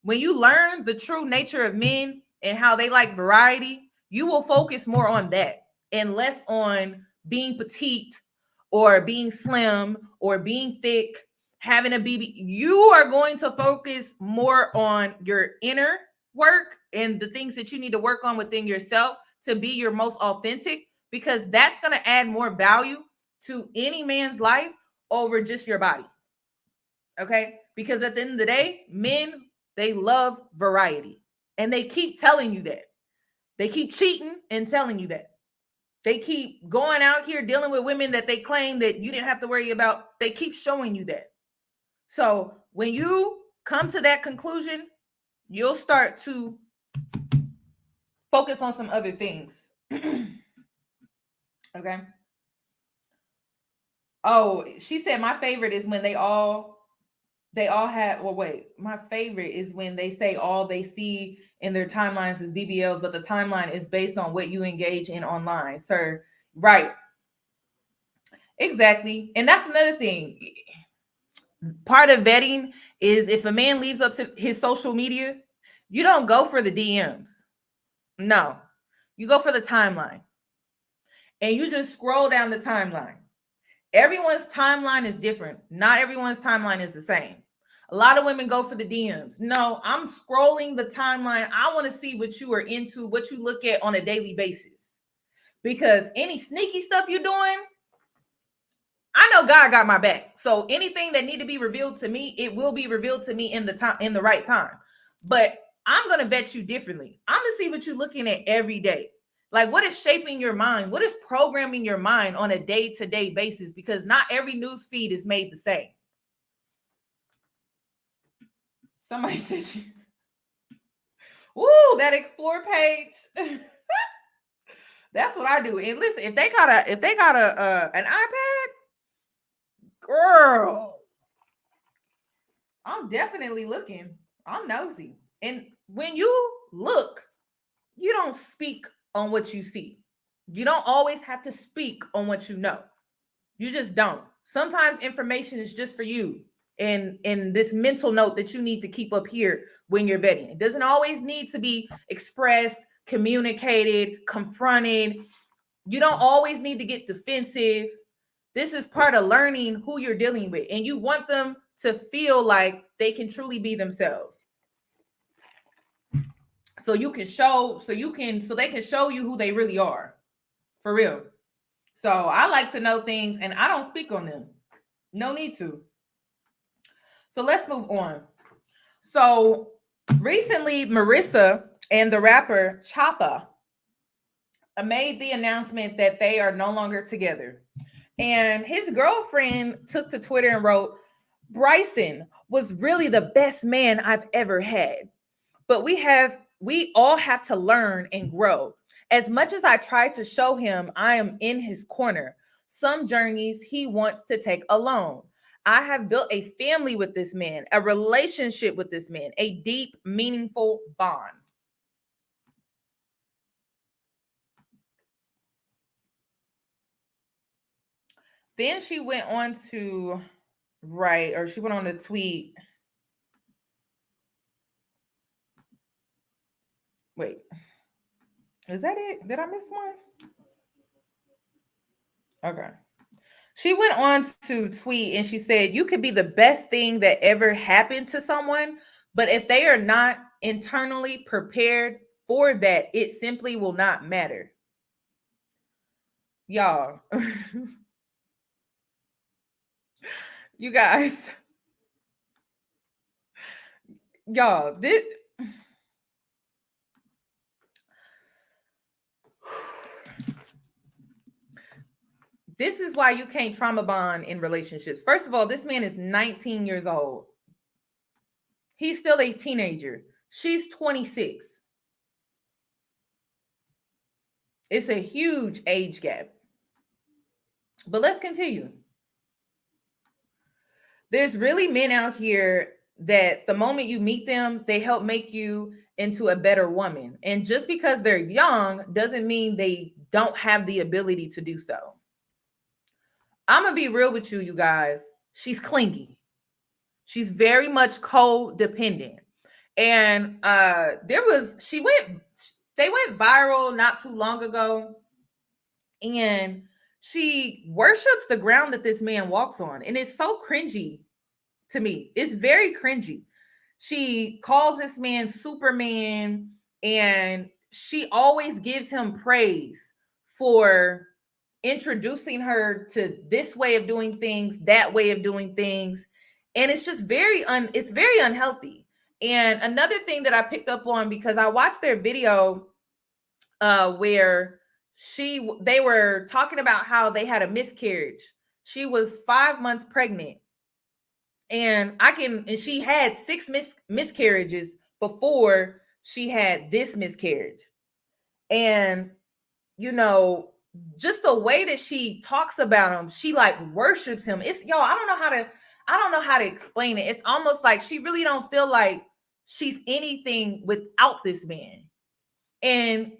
When you learn the true nature of men and how they like variety, you will focus more on that and less on being petite or being slim or being thick, having a BB. You are going to focus more on your inner work and the things that you need to work on within yourself to be your most authentic, because that's going to add more value to any man's life over just your body. Okay? Because at the end of the day, men, they love variety. And they keep telling you that. They keep cheating and telling you that. They keep going out here dealing with women that they claim that you didn't have to worry about. They keep showing you that. So when you come to that conclusion, you'll start to focus on some other things. Okay. Oh, she said my favorite is when they all have, well, wait, my favorite is when they say all they see in their timelines is BBLs, but the timeline is based on what you engage in online, sir. Right. Exactly. And that's another thing. Part of vetting is if a man leaves up to his social media, you don't go for the DMs. No, you go for the timeline. And you just scroll down the timeline. Everyone's timeline is different. Not everyone's timeline is the same. A lot of women go for the DMs. No, I'm scrolling the timeline. I want to see what you are into, what you look at on a daily basis. Because any sneaky stuff you're doing, I know God got my back. So anything that need to be revealed to me, it will be revealed to me in the right time. But I'm going to vet you differently. I'm going to see what you're looking at every day. Like, what is shaping your mind? What is programming your mind on a day-to-day basis? Because not every news feed is made the same. Somebody said, "Ooh, that explore page." That's what I do. And listen, if they got an iPad, girl, I'm definitely looking. I'm nosy. And when you look, you don't speak on what you see. You don't always have to speak on what you know. You just don't. Sometimes information is just for you in this mental note that you need to keep up here when you're vetting. It doesn't always need to be expressed, communicated, confronted. You don't always need to get defensive. This is part of learning who you're dealing with, and you want them to feel like they can truly be themselves. So they can show you who they really are. For real. So I like to know things and I don't speak on them. No need to. So let's move on. So recently, Marissa and the rapper Choppa made the announcement that they are no longer together. And his girlfriend took to Twitter and wrote, Bryson was really the best man I've ever had. But we all have to learn and grow. As much as I try to show him I am in his corner, some journeys he wants to take alone. I have built a family with this man, a relationship with this man, a deep, meaningful bond. Then she went on to write, or she went on to tweet. Wait, is that it? Did I miss one? Okay. She went on to tweet and she said, you could be the best thing that ever happened to someone, but if they are not internally prepared for that, it simply will not matter. Y'all, you guys, y'all, this is why you can't trauma bond in relationships. First of all, this man is 19 years old. He's still a teenager. She's 26. It's a huge age gap. But let's continue. There's really men out here that the moment you meet them, they help make you into a better woman. And just because they're young doesn't mean they don't have the ability to do so. I'm going to be real with you, you guys. She's clingy. She's very much codependent. And they went viral not too long ago. And she worships the ground that this man walks on. And it's so cringy to me. It's very cringy. She calls this man Superman, and she always gives him praise for introducing her to this way of doing things, that way of doing things. And it's just it's very unhealthy. And another thing that I picked up on, because I watched their video where they were talking about how they had a miscarriage. She was 5 months pregnant, and she had 6 miscarriages before she had this miscarriage. And just the way that she talks about him, she like worships him. It's y'all, I don't know how to explain it. It's almost like she really don't feel like she's anything without this man. And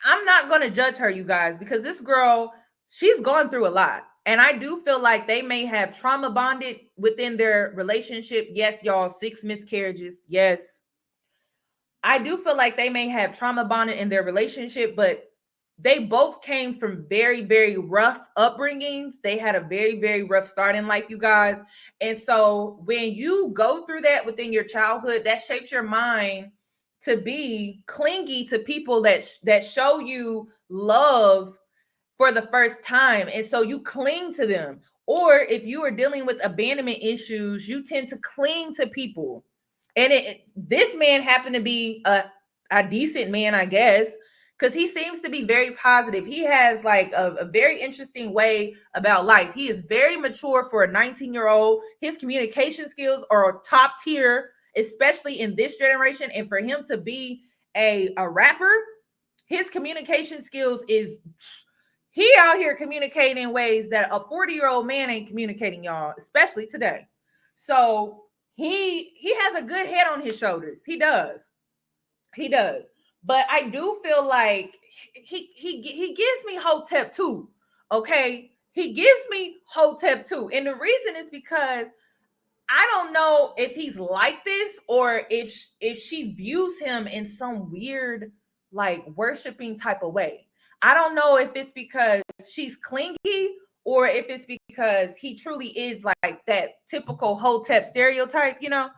I'm not going to judge her, you guys, because this girl, she's gone through a lot. And I do feel like they may have trauma bonded within their relationship. Yes, y'all, 6 miscarriages. Yes. I do feel like they may have trauma bonded in their relationship, but they both came from very, very rough upbringings. They had a very, very rough start in life, you guys. And so when you go through that within your childhood, that shapes your mind to be clingy to people that show you love for the first time. And so you cling to them. Or if you are dealing with abandonment issues, you tend to cling to people. And this man happened to be a decent man, I guess, because he seems to be very positive. He has like a very interesting way about life. He is very mature for a 19-year-old. His communication skills are top tier, especially in this generation. And for him to be a rapper, his communication skills he out here communicating in ways that a 40-year-old man ain't communicating, y'all, especially today. So he has a good head on his shoulders. He does. But I do feel like he gives me Hotep too. Okay. He gives me Hotep too. And the reason is because I don't know if he's like this or if she views him in some weird, like worshiping type of way. I don't know if it's because she's clingy or if it's because he truly is like that typical Hotep stereotype. I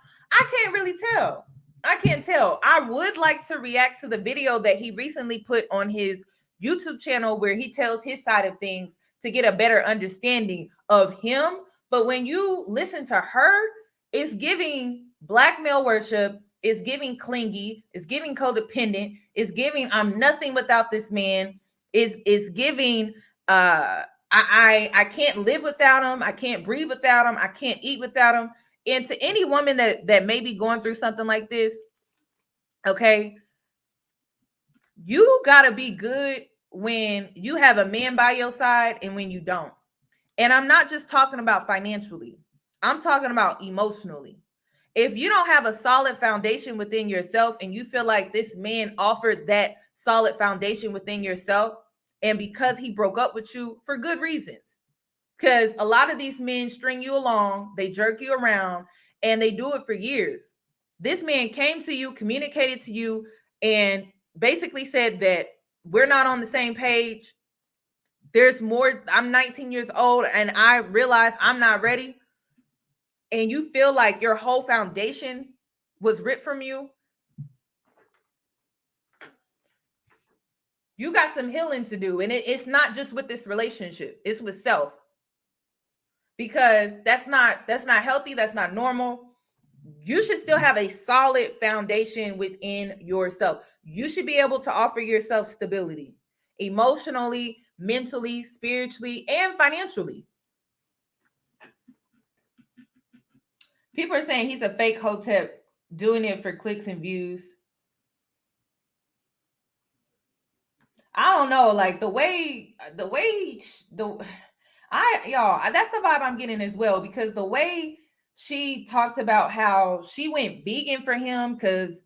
can't really tell. I can't tell. I would like to react to the video that he recently put on his YouTube channel where he tells his side of things to get a better understanding of him. But when you listen to her, it's giving black male worship, it's giving clingy, it's giving codependent, it's giving I'm nothing without this man, is giving I can't live without him, I can't breathe without him, I can't eat without him. And to any woman that may be going through something like this, okay, you gotta be good when you have a man by your side and when you don't. And I'm not just talking about financially, I'm talking about emotionally. If you don't have a solid foundation within yourself and you feel like this man offered that solid foundation within yourself, and because he broke up with you for good reasons, because a lot of these men string you along, they jerk you around, and they do it for years. This man came to you, communicated to you, and basically said that we're not on the same page. There's more. I'm 19 years old and I realize I'm not ready. And you feel like your whole foundation was ripped from you. You got some healing to do. And it's not just with this relationship, it's with self. Because that's not healthy, that's not normal. You should still have a solid foundation within yourself. You should be able to offer yourself stability emotionally, mentally, spiritually, and financially. People are saying he's a fake hotep doing it for clicks and views. I don't know, like the way y'all, that's the vibe I'm getting as well, because the way she talked about how she went vegan for him because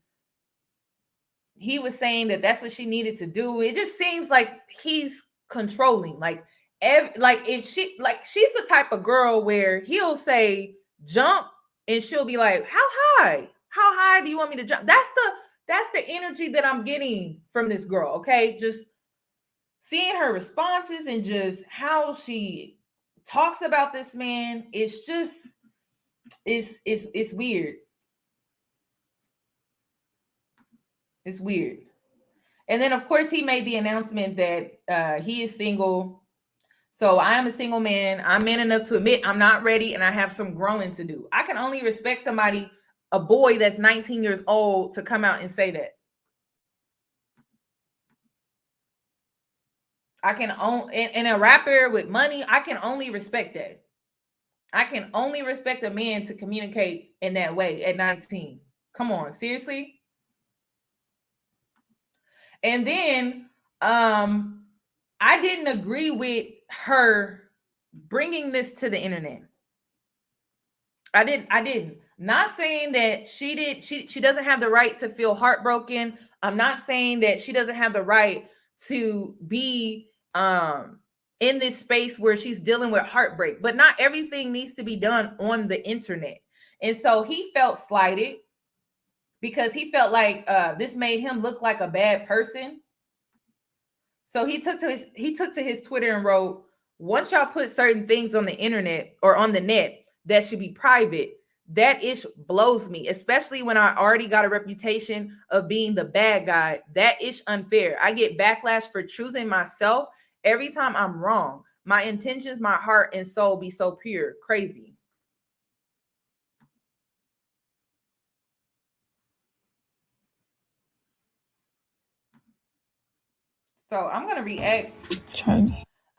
he was saying that that's what she needed to do. It just seems like he's controlling. Like if she's the type of girl where he'll say jump and she'll be like, how high do you want me to jump? That's the energy that I'm getting from this girl. Okay, just seeing her responses and just how she talks about this man, it's just it's weird. It's weird. And then of course he made the announcement that he is single. So I am a single man. I'm man enough to admit I'm not ready and I have some growing to do. I can only respect somebody, a boy that's 19 years old, to come out and say that. I can own, and a rapper with money, I can only respect that. I can only respect a man to communicate in that way at 19. Come on, seriously? And then I didn't agree with her bringing this to the internet. I didn't. Not saying that she doesn't have the right to feel heartbroken. I'm not saying that she doesn't have the right to be in this space where she's dealing with heartbreak, but not everything needs to be done on the internet. And so he felt slighted because he felt like this made him look like a bad person. So he took to his Twitter and wrote, once y'all put certain things on the internet or on the net that should be private, that ish blows me, especially when I already got a reputation of being the bad guy. That ish unfair. I get backlash for choosing myself every time I'm wrong. My intentions, my heart and soul be so pure. Crazy. So I'm going to react.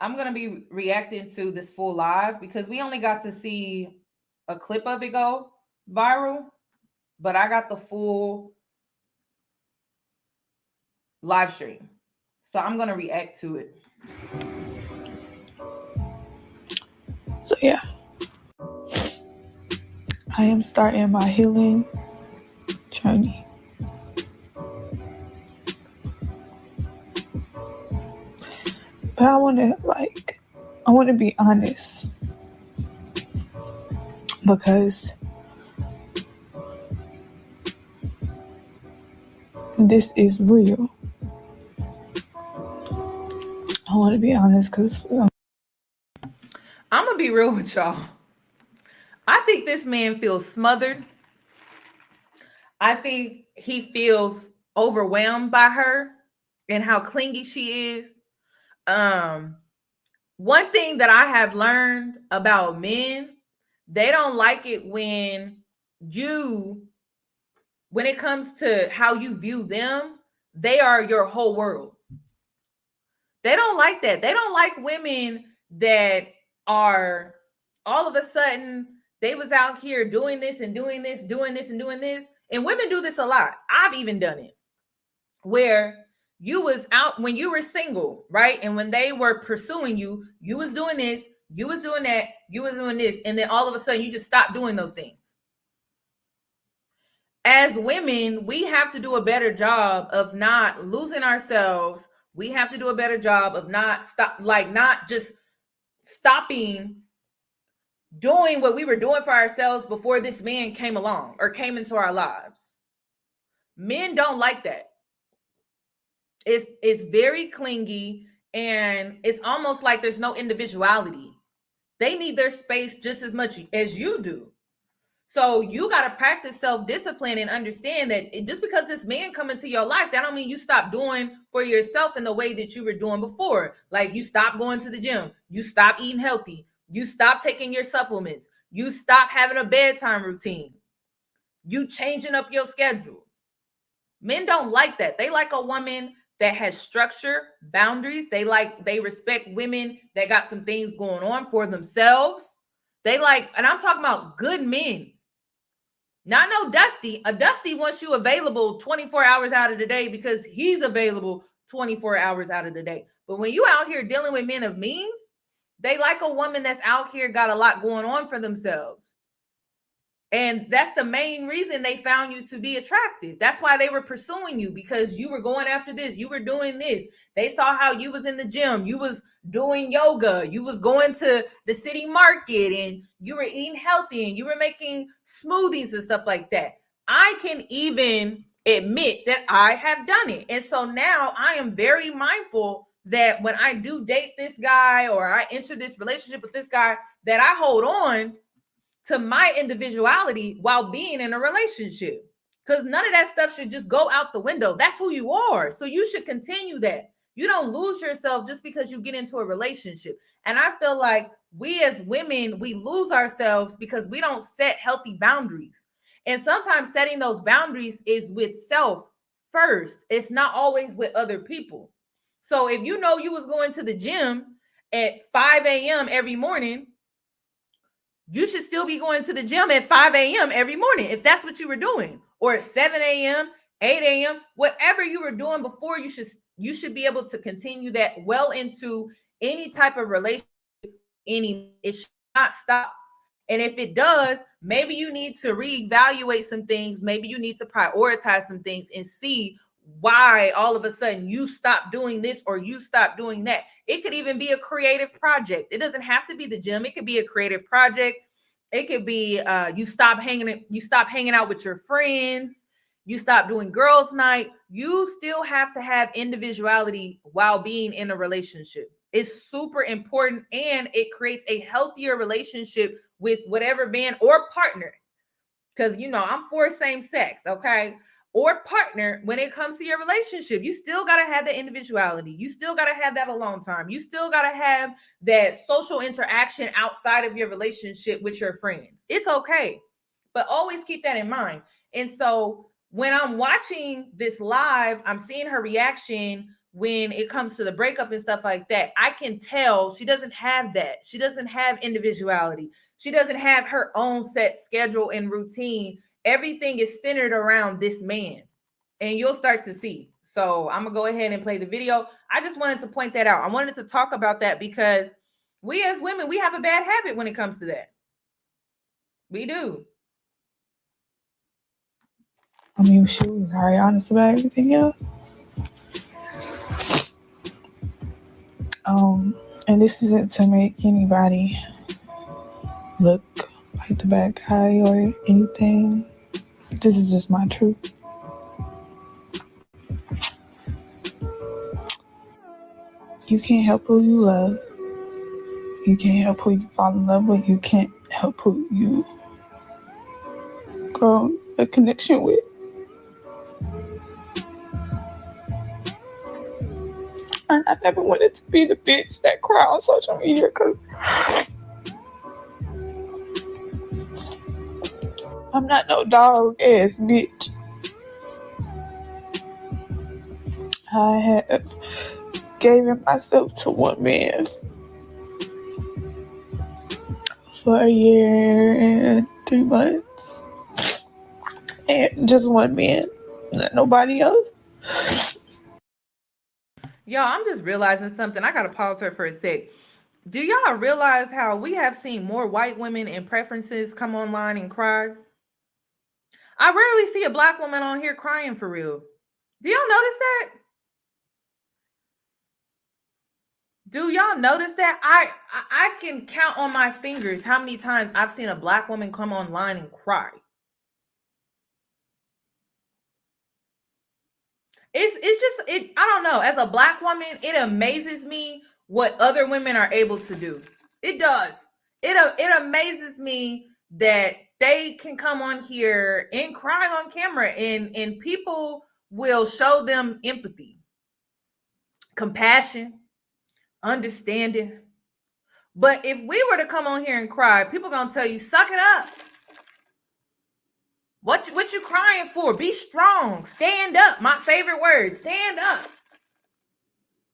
I'm going to be reacting to this full live because we only got to see a clip of it go viral, but I got the full live stream. So I'm going to react to it. So yeah, I am starting my healing journey. But I want to be honest, because this is real. I want to be honest because I'm going to be real with y'all. I think this man feels smothered. I think he feels overwhelmed by her and how clingy she is. One thing that I have learned about men, they don't like it when it comes to how you view them, they are your whole world. They don't like that. They don't like women that are all of a sudden they was out here doing this and doing this, doing this and doing this. And women do this a lot. I've even done it. Where you was out when you were single, right? And when they were pursuing you, you was doing this, you was doing that, you was doing this. And then all of a sudden you just stopped doing those things. As women, we have to do a better job of not losing ourselves. We have to do a better job of not just stopping doing what we were doing for ourselves before this man came along or came into our lives. Men don't like that. It's very clingy, and it's almost like there's no individuality. They need their space just as much as you do. So you got to practice self-discipline and understand that just because this man come into your life, that don't mean you stop doing for yourself in the way that you were doing before. Like you stop going to the gym, you stop eating healthy, you stop taking your supplements, you stop having a bedtime routine, you changing up your schedule. Men don't like that. They like a woman that has structure, boundaries. They respect women that got some things going on for themselves. And I'm talking about good men. Not no Dusty. A Dusty wants you available 24 hours out of the day because he's available 24 hours out of the day. But when you out here dealing with men of means, they like a woman that's out here got a lot going on for themselves. And that's the main reason they found you to be attractive. That's why they were pursuing you, because you were going after this. You were doing this. They saw how you was in the gym. You was doing yoga. You was going to the city market and you were eating healthy and you were making smoothies and stuff like that. I can even admit that I have done it. And so now I am very mindful that when I do date this guy or I enter this relationship with this guy, that I hold on to my individuality while being in a relationship, because none of that stuff should just go out the window. That's who you are. So you should continue that. You don't lose yourself just because you get into a relationship. And I feel like we as women, we lose ourselves because we don't set healthy boundaries. And sometimes setting those boundaries is with self first. It's not always with other people. So if you know you was going to the gym at 5 a.m. every morning, you should still be going to the gym at 5 a.m. every morning if that's what you were doing, or at 7 a.m., 8 a.m., whatever you were doing before. You should be able to continue that well into any type of relationship. It should not stop. And if it does, maybe you need to reevaluate some things. Maybe you need to prioritize some things and see why all of a sudden you stop doing this or you stop doing that. It could even be a creative project. It doesn't have to be the gym. It could be a creative project. It could be you stop hanging out with your friends. You stop doing girls' night. You still have to have individuality while being in a relationship. It's super important, and it creates a healthier relationship with whatever man or partner. Because, I'm for same sex, okay? Or partner. When it comes to your relationship, you still got to have the individuality. You still got to have that alone time. You still got to have that social interaction outside of your relationship with your friends. It's okay, but always keep that in mind. And so when I'm watching this live, I'm seeing her reaction when it comes to the breakup and stuff like that. I can tell she doesn't have that. She doesn't have individuality. She doesn't have her own set schedule and routine. Everything is centered around this man, and you'll start to see. So I'm going to go ahead and play the video. I just wanted to point that out. I wanted to talk about that because we as women, we have a bad habit when it comes to that. We do. I mean, she was very honest about everything else. And this isn't to make anybody look like the bad guy or anything. This is just my truth. You can't help who you love. You can't help who you fall in love with. You can't help who you grow a connection with. And I never wanted to be the bitch that cry on social media because I'm not no dog ass bitch. I have given myself to one man for a year and 3 months. And just one man, not nobody else. Y'all, I'm just realizing something. I gotta pause her for a sec. Do y'all realize how we have seen more white women and preferences come online and cry? I rarely see a black woman on here crying for real. Do y'all notice that? Do y'all notice that? I can count on my fingers how many times I've seen a black woman come online and cry. It's just I don't know. As a black woman, it amazes me what other women are able to do. It does. It amazes me that they can come on here and cry on camera and people will show them empathy, compassion, understanding. But if we were to come on here and cry, people gonna tell you, suck it up. What you crying for? Be strong. Stand up. My favorite word, stand up.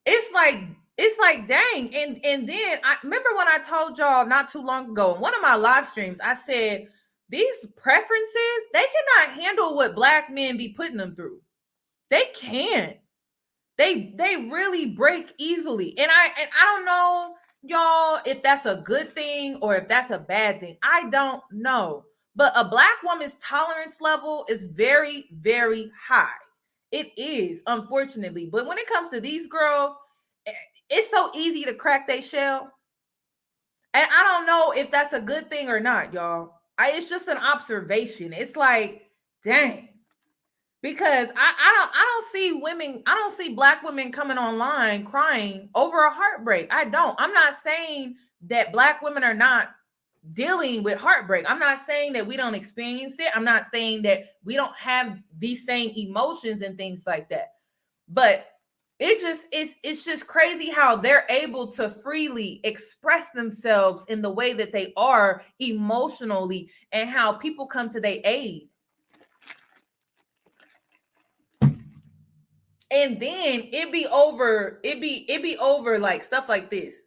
It's like dang. And then I remember when I told y'all not too long ago in one of my live streams, I said these preferences, they cannot handle what black men be putting them through. They can't. They really break easily. And I don't know, y'all, if that's a good thing or if that's a bad thing. I don't know. But a black woman's tolerance level is very, very high. It is, unfortunately. But when it comes to these girls, it's so easy to crack their shell. And I don't know if that's a good thing or not, y'all. It's just an observation. It's like, dang. Because I don't see women, I don't see black women coming online crying over a heartbreak. I don't. I'm not saying that black women are not dealing with heartbreak. I'm not saying that we don't experience it. I'm not saying that we don't have these same emotions and things like that. But it's just crazy how they're able to freely express themselves in the way that they are emotionally and how people come to their aid. And then it be over like stuff like this.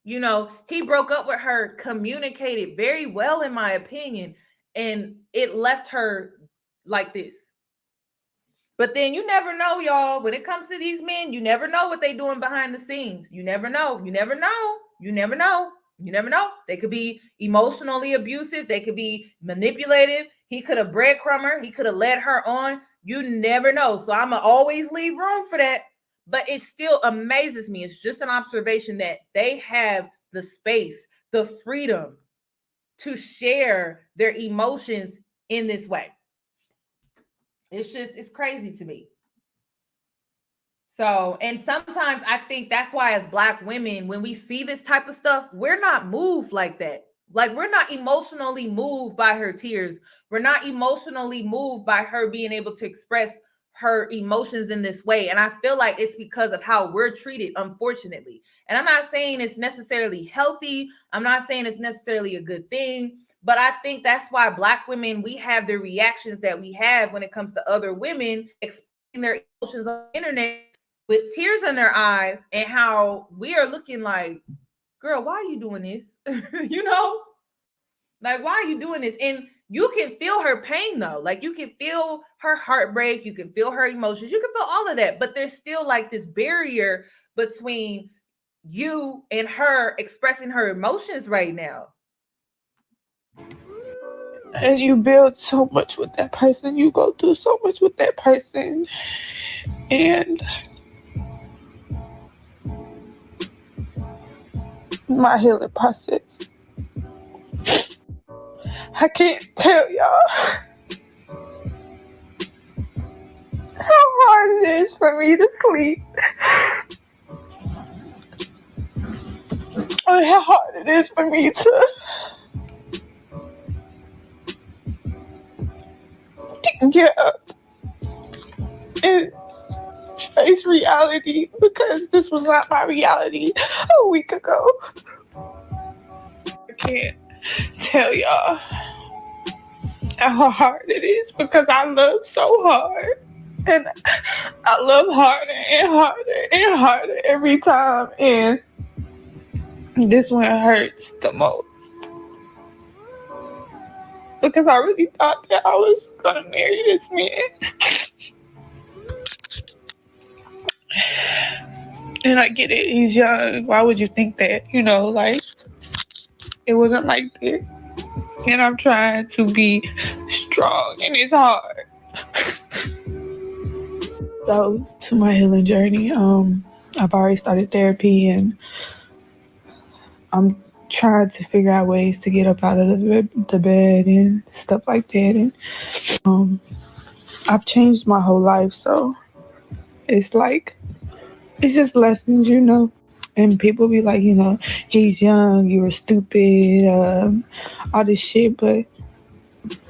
You know, he broke up with her, communicated very well, in my opinion, and it left her like this. But then you never know, y'all. When it comes to these men, you never know what they're doing behind the scenes. You never know. You never know. You never know. You never know. They could be emotionally abusive. They could be manipulative. He could have breadcrumber. He could have led her on. You never know. So I'm going to always leave room for that. But it still amazes me. It's just an observation that they have the space, the freedom to share their emotions in this way. It's crazy to me. So, and sometimes I think that's why as black women, when we see this type of stuff, we're not moved like that. Like, we're not emotionally moved by her tears. We're not emotionally moved by her being able to express her emotions in this way. And I feel like it's because of how we're treated, unfortunately. And I'm not saying it's necessarily healthy. I'm not saying it's necessarily a good thing. But I think that's why black women, we have the reactions that we have when it comes to other women expressing their emotions on the internet with tears in their eyes, and how we are looking like, girl, why are you doing this? You know, like, why are you doing this? And you can feel her pain though. Like, you can feel her heartbreak. You can feel her emotions. You can feel all of that, but there's still like this barrier between you and her expressing her emotions right now. And you build so much with that person. You go through so much with that person. And my healing process, I can't tell y'all how hard it is for me to sleep. Or how hard it is for me to get up and say replace reality because this was not my reality a week ago. I can't tell y'all how hard it is because I love so hard. And I love harder and harder and harder every time. And this one hurts the most. Because I really thought that I was going to marry this man. And I get it, he's young. Why would you think that? You know, like, it wasn't like that. And I'm trying to be strong, and it's hard. So, to my healing journey, I've already started therapy, and I'm trying to figure out ways to get up out of the bed and stuff like that. And I've changed my whole life, so it's like, it's just lessons, you know. And people be like, you know, he's young, you were stupid, all this shit, but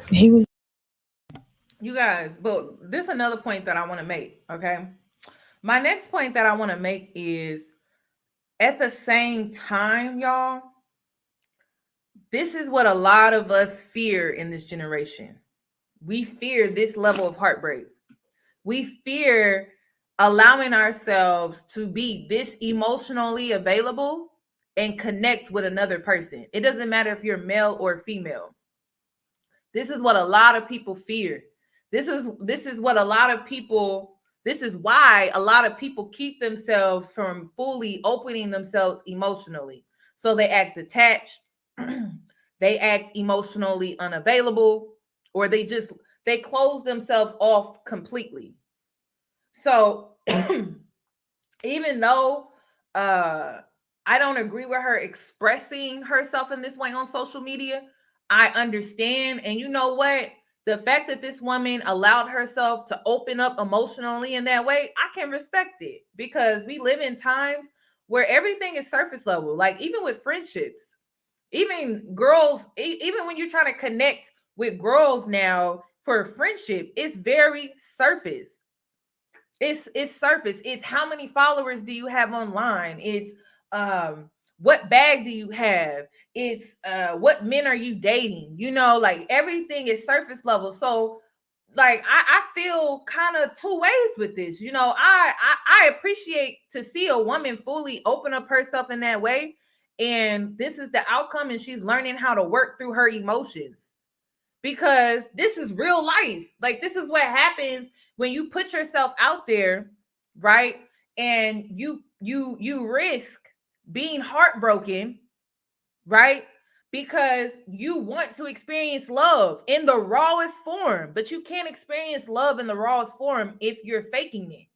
he was. You guys, but this is another point that I want to make, okay? My next point that I want to make is, at the same time, y'all, this is what a lot of us fear in this generation. We fear this level of heartbreak. We fear allowing ourselves to be this emotionally available and connect with another person. It doesn't matter if you're male or female. This is what a lot of people fear. This is what a lot of people, this is why a lot of people keep themselves from fully opening themselves emotionally. So they act detached, they act emotionally unavailable, or they close themselves off completely. So even though I don't agree with her expressing herself in this way on social media, I understand. And you know what? The fact that this woman allowed herself to open up emotionally in that way, I can respect it, because we live in times where everything is surface level. Like, even with friendships, even girls, even when you're trying to connect with girls now for friendship, it's very surface. It's surface. It's how many followers do you have online? It's what bag do you have? It's what men are you dating? You know, like, everything is surface level. So, like, I feel kind of two ways with this. You know, I appreciate to see a woman fully open up herself in that way, and this is the outcome, and she's learning how to work through her emotions, because this is real life. Like, this is what happens when you put yourself out there, right? And you risk being heartbroken, right? Because you want to experience love in the rawest form, but you can't experience love in the rawest form if you're faking it.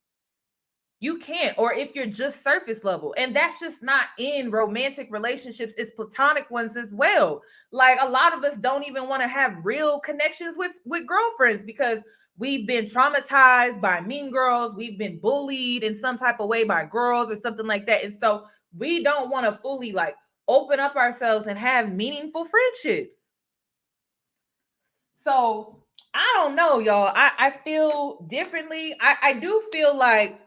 You can't, or if you're just surface level. And that's just not in romantic relationships. It's platonic ones as well. Like, a lot of us don't even want to have real connections with girlfriends, because we've been traumatized by mean girls. We've been bullied in some type of way by girls or something like that. And so we don't want to fully, like, open up ourselves and have meaningful friendships. So I don't know, y'all. I feel differently. I do feel like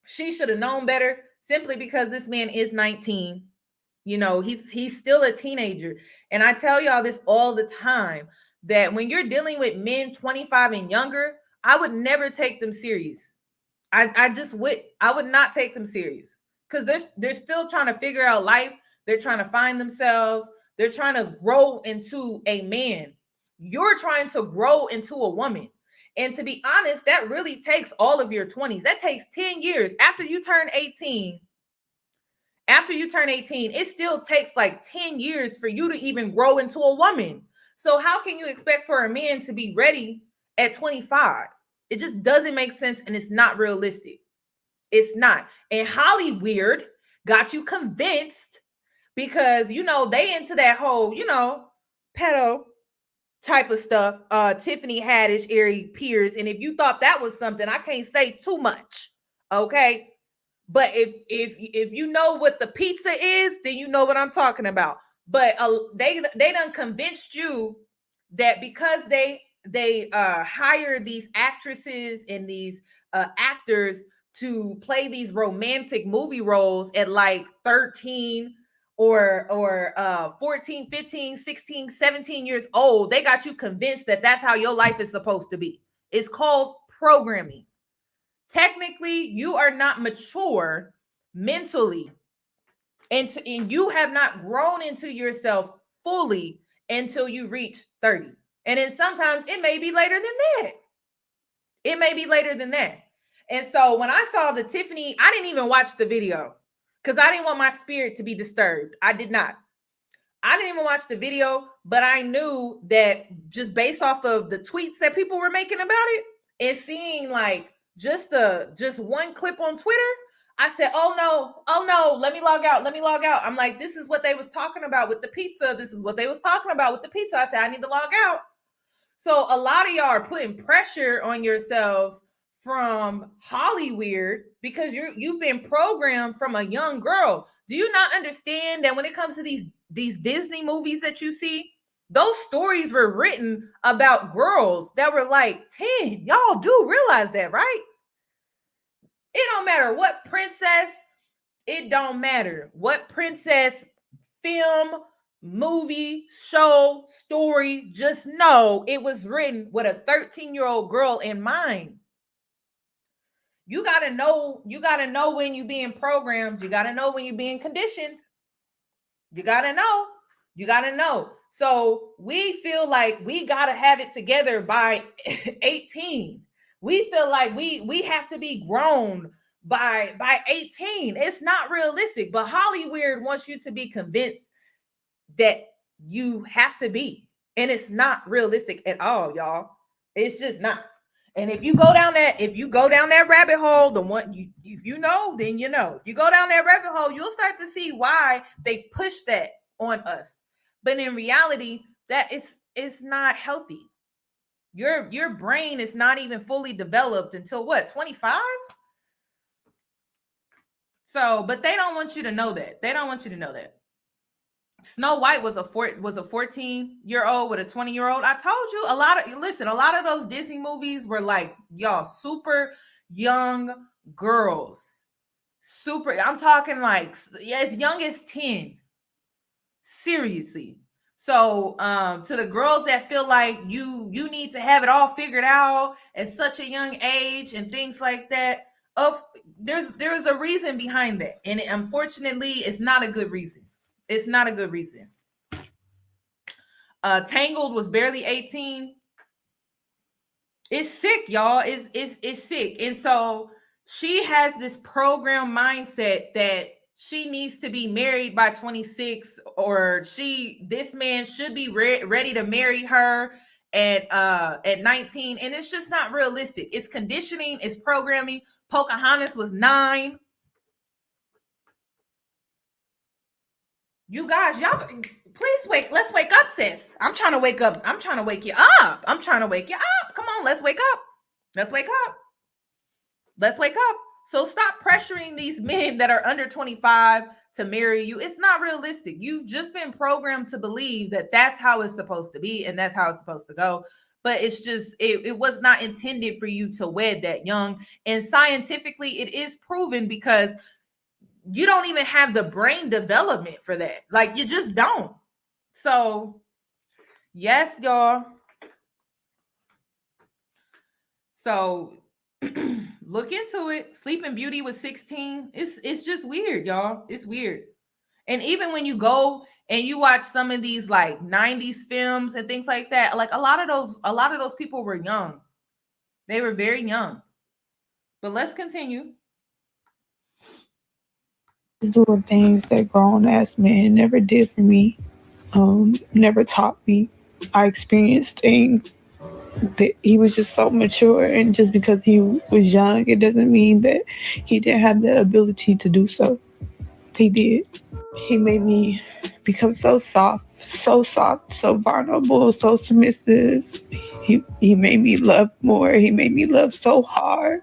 she should have known better, simply because this man is 19. You know, he's still a teenager. And I tell y'all this all the time, that when you're dealing with men 25 and younger, I would never take them serious. I would not take them serious, because they're still trying to figure out life. They're trying to find themselves. They're trying to grow into a man. You're trying to grow into a woman. And to be honest, that really takes all of your 20s. That takes 10 years. After you turn 18, it still takes like 10 years for you to even grow into a woman. So how can you expect for a man to be ready at 25? It just doesn't make sense, and it's not realistic. It's not. And Hollywood got you convinced, because, you know, they into that whole, you know, pedo type of stuff. Tiffany Haddish, Ari Pierce. And if you thought that was something, I can't say too much. Okay. But if you know what the pizza is, then you know what I'm talking about. But they done convinced you that because they hire these actresses and these actors to play these romantic movie roles at like 13 or 14, 15, 16, 17 years old. They got you convinced that that's how your life is supposed to be. It's called programming. Technically, you are not mature mentally, and you have not grown into yourself fully until you reach 30. And then sometimes it may be later than that. It may be later than that. And so when I saw the Tiffany, I didn't even watch the video because I didn't want my spirit to be disturbed. I did not. I didn't even watch the video, but I knew that just based off of the tweets that people were making about it and seeing like just one clip on Twitter, I said, oh no, let me log out. I'm like, this is what they was talking about with the pizza. This is what they was talking about with the pizza. I said, I need to log out. So a lot of y'all are putting pressure on yourselves from Hollywood because you've been programmed from a young girl. Do you not understand that when it comes to these Disney movies that you see, those stories were written about girls that were like 10. Y'all do realize that, right? It don't matter what princess, it don't matter what princess, film, movie, show, story, just know it was written with a 13-year-old girl in mind. You gotta know when you're being programmed. You gotta know when you're being conditioned. You gotta know. So we feel like we gotta have it together by 18. We feel like we have to be grown by 18. It's not realistic, but Hollywood wants you to be convinced that you have to be, and it's not realistic at all, y'all. It's just not. And if you go down that rabbit hole, the one if you know, then you know. You go down that rabbit hole, you'll start to see why they push that on us. But in reality, that it's not healthy. Your brain is not even fully developed until what, 25? So, but they don't want you to know that. They don't want you to know that. Snow White was a 14-year-old with a 20-year-old. I told you a lot of those Disney movies were like, y'all, super young girls. I'm talking like as young as 10. Seriously. So to the girls that feel like you need to have it all figured out at such a young age and things like that, there's a reason behind that. And unfortunately, it's not a good reason. It's not a good reason. Tangled was barely 18. It's sick, y'all. It's sick. And so she has this program mindset that she needs to be married by 26, or this man should be ready to marry her at 19. And it's just not realistic. It's conditioning, it's programming. Pocahontas was 9. You guys, y'all, please let's wake up, sis. I'm trying to wake up. I'm trying to wake you up. Come on, let's wake up. Let's wake up. So stop pressuring these men that are under 25 to marry you. It's not realistic. You've just been programmed to believe that that's how it's supposed to be and that's how it's supposed to go. But it's just, it was not intended for you to wed that young. And scientifically, it is proven because you don't even have the brain development for that. Like, you just don't. So, yes, y'all. So, look into it. Sleeping Beauty was 16. It's just weird, y'all. It's weird. And even when you go and you watch some of these like 90s films and things like that, like a lot of those people were young. They were very young. But let's continue. Doing things that grown ass men never did for me, never taught me. I experienced things that he was just so mature, and just because he was young, it doesn't mean that he didn't have the ability to do so. He did. He made me become so soft, so vulnerable, so submissive. He made me love more. He made me love so hard.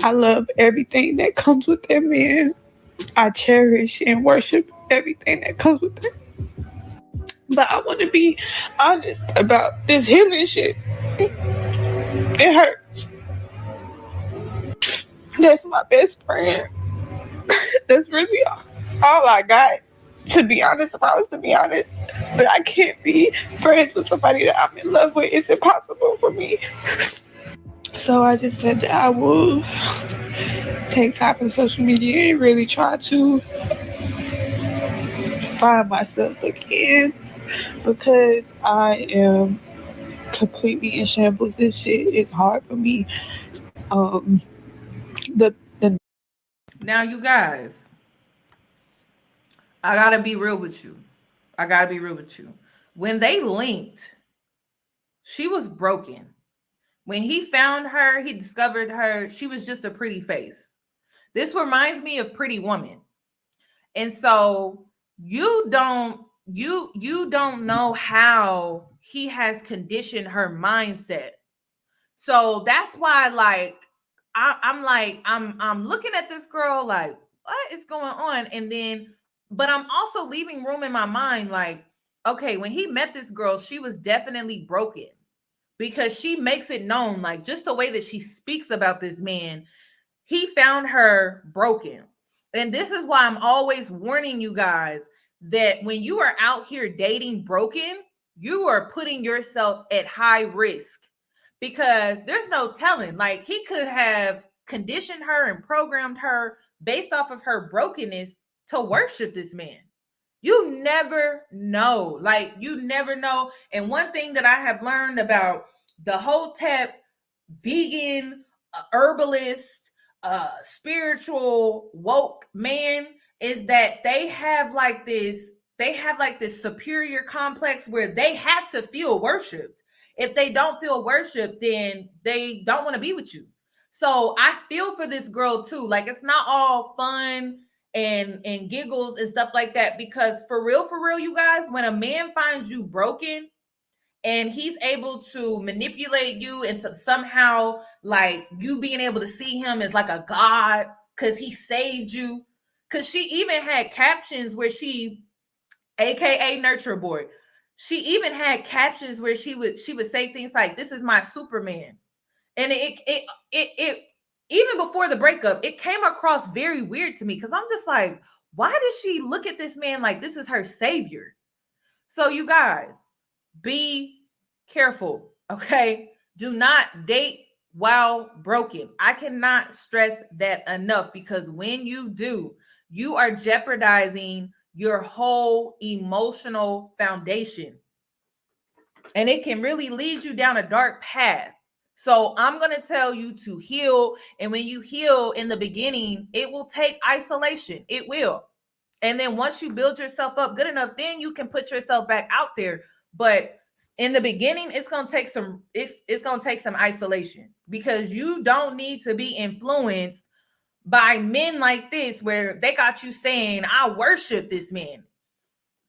I love everything that comes with that man. I cherish and worship everything that comes with it. But I want to be honest about this healing shit. It hurts. That's my best friend. That's really all I got. To be honest, if I was to be honest, but I can't be friends with somebody that I'm in love with. It's impossible for me. So I just said that I will take time from social media and really try to find myself again, because I am completely in shambles. This shit is hard for me. The Now, you guys, I gotta be real with you. When they linked, she was broken. When he found her, he discovered her. She was just a pretty face. This reminds me of Pretty Woman. And so you don't know how he has conditioned her mindset. So that's why, like, I'm looking at this girl like, what is going on? And then, but I'm also leaving room in my mind, like, okay, when he met this girl, she was definitely broken, because she makes it known, like, just the way that she speaks about this man, he found her broken. And this is why I'm always warning you guys that when you are out here dating broken, you are putting yourself at high risk, because there's no telling. Like, he could have conditioned her and programmed her based off of her brokenness to worship this man. You never know. Like, you never know. And one thing that I have learned about the Hotep, vegan, herbalist, spiritual, woke man is that they have like this superior complex where they have to feel worshiped. If they don't feel worshiped, then they don't want to be with you. So I feel for this girl too. Like, it's not all fun and giggles and stuff like that, because for real, you guys, when a man finds you broken and he's able to manipulate you into somehow, like, you being able to see him as like a god because he saved you. Because she even had captions where she, aka nurture boy, she even had captions where she would say things like, this is my Superman. And it even before the breakup, it came across very weird to me, because I'm just like, why does she look at this man like this is her savior? So you guys, be careful, okay? Do not date while broken. I cannot stress that enough, because when you do, you are jeopardizing your whole emotional foundation, and it can really lead you down a dark path. So I'm going to tell you to heal. And when you heal in the beginning, it will take isolation. It will. And then once you build yourself up good enough, then you can put yourself back out there. But in the beginning, it's going to take some isolation, because you don't need to be influenced by men like this, where they got you saying, I worship this man.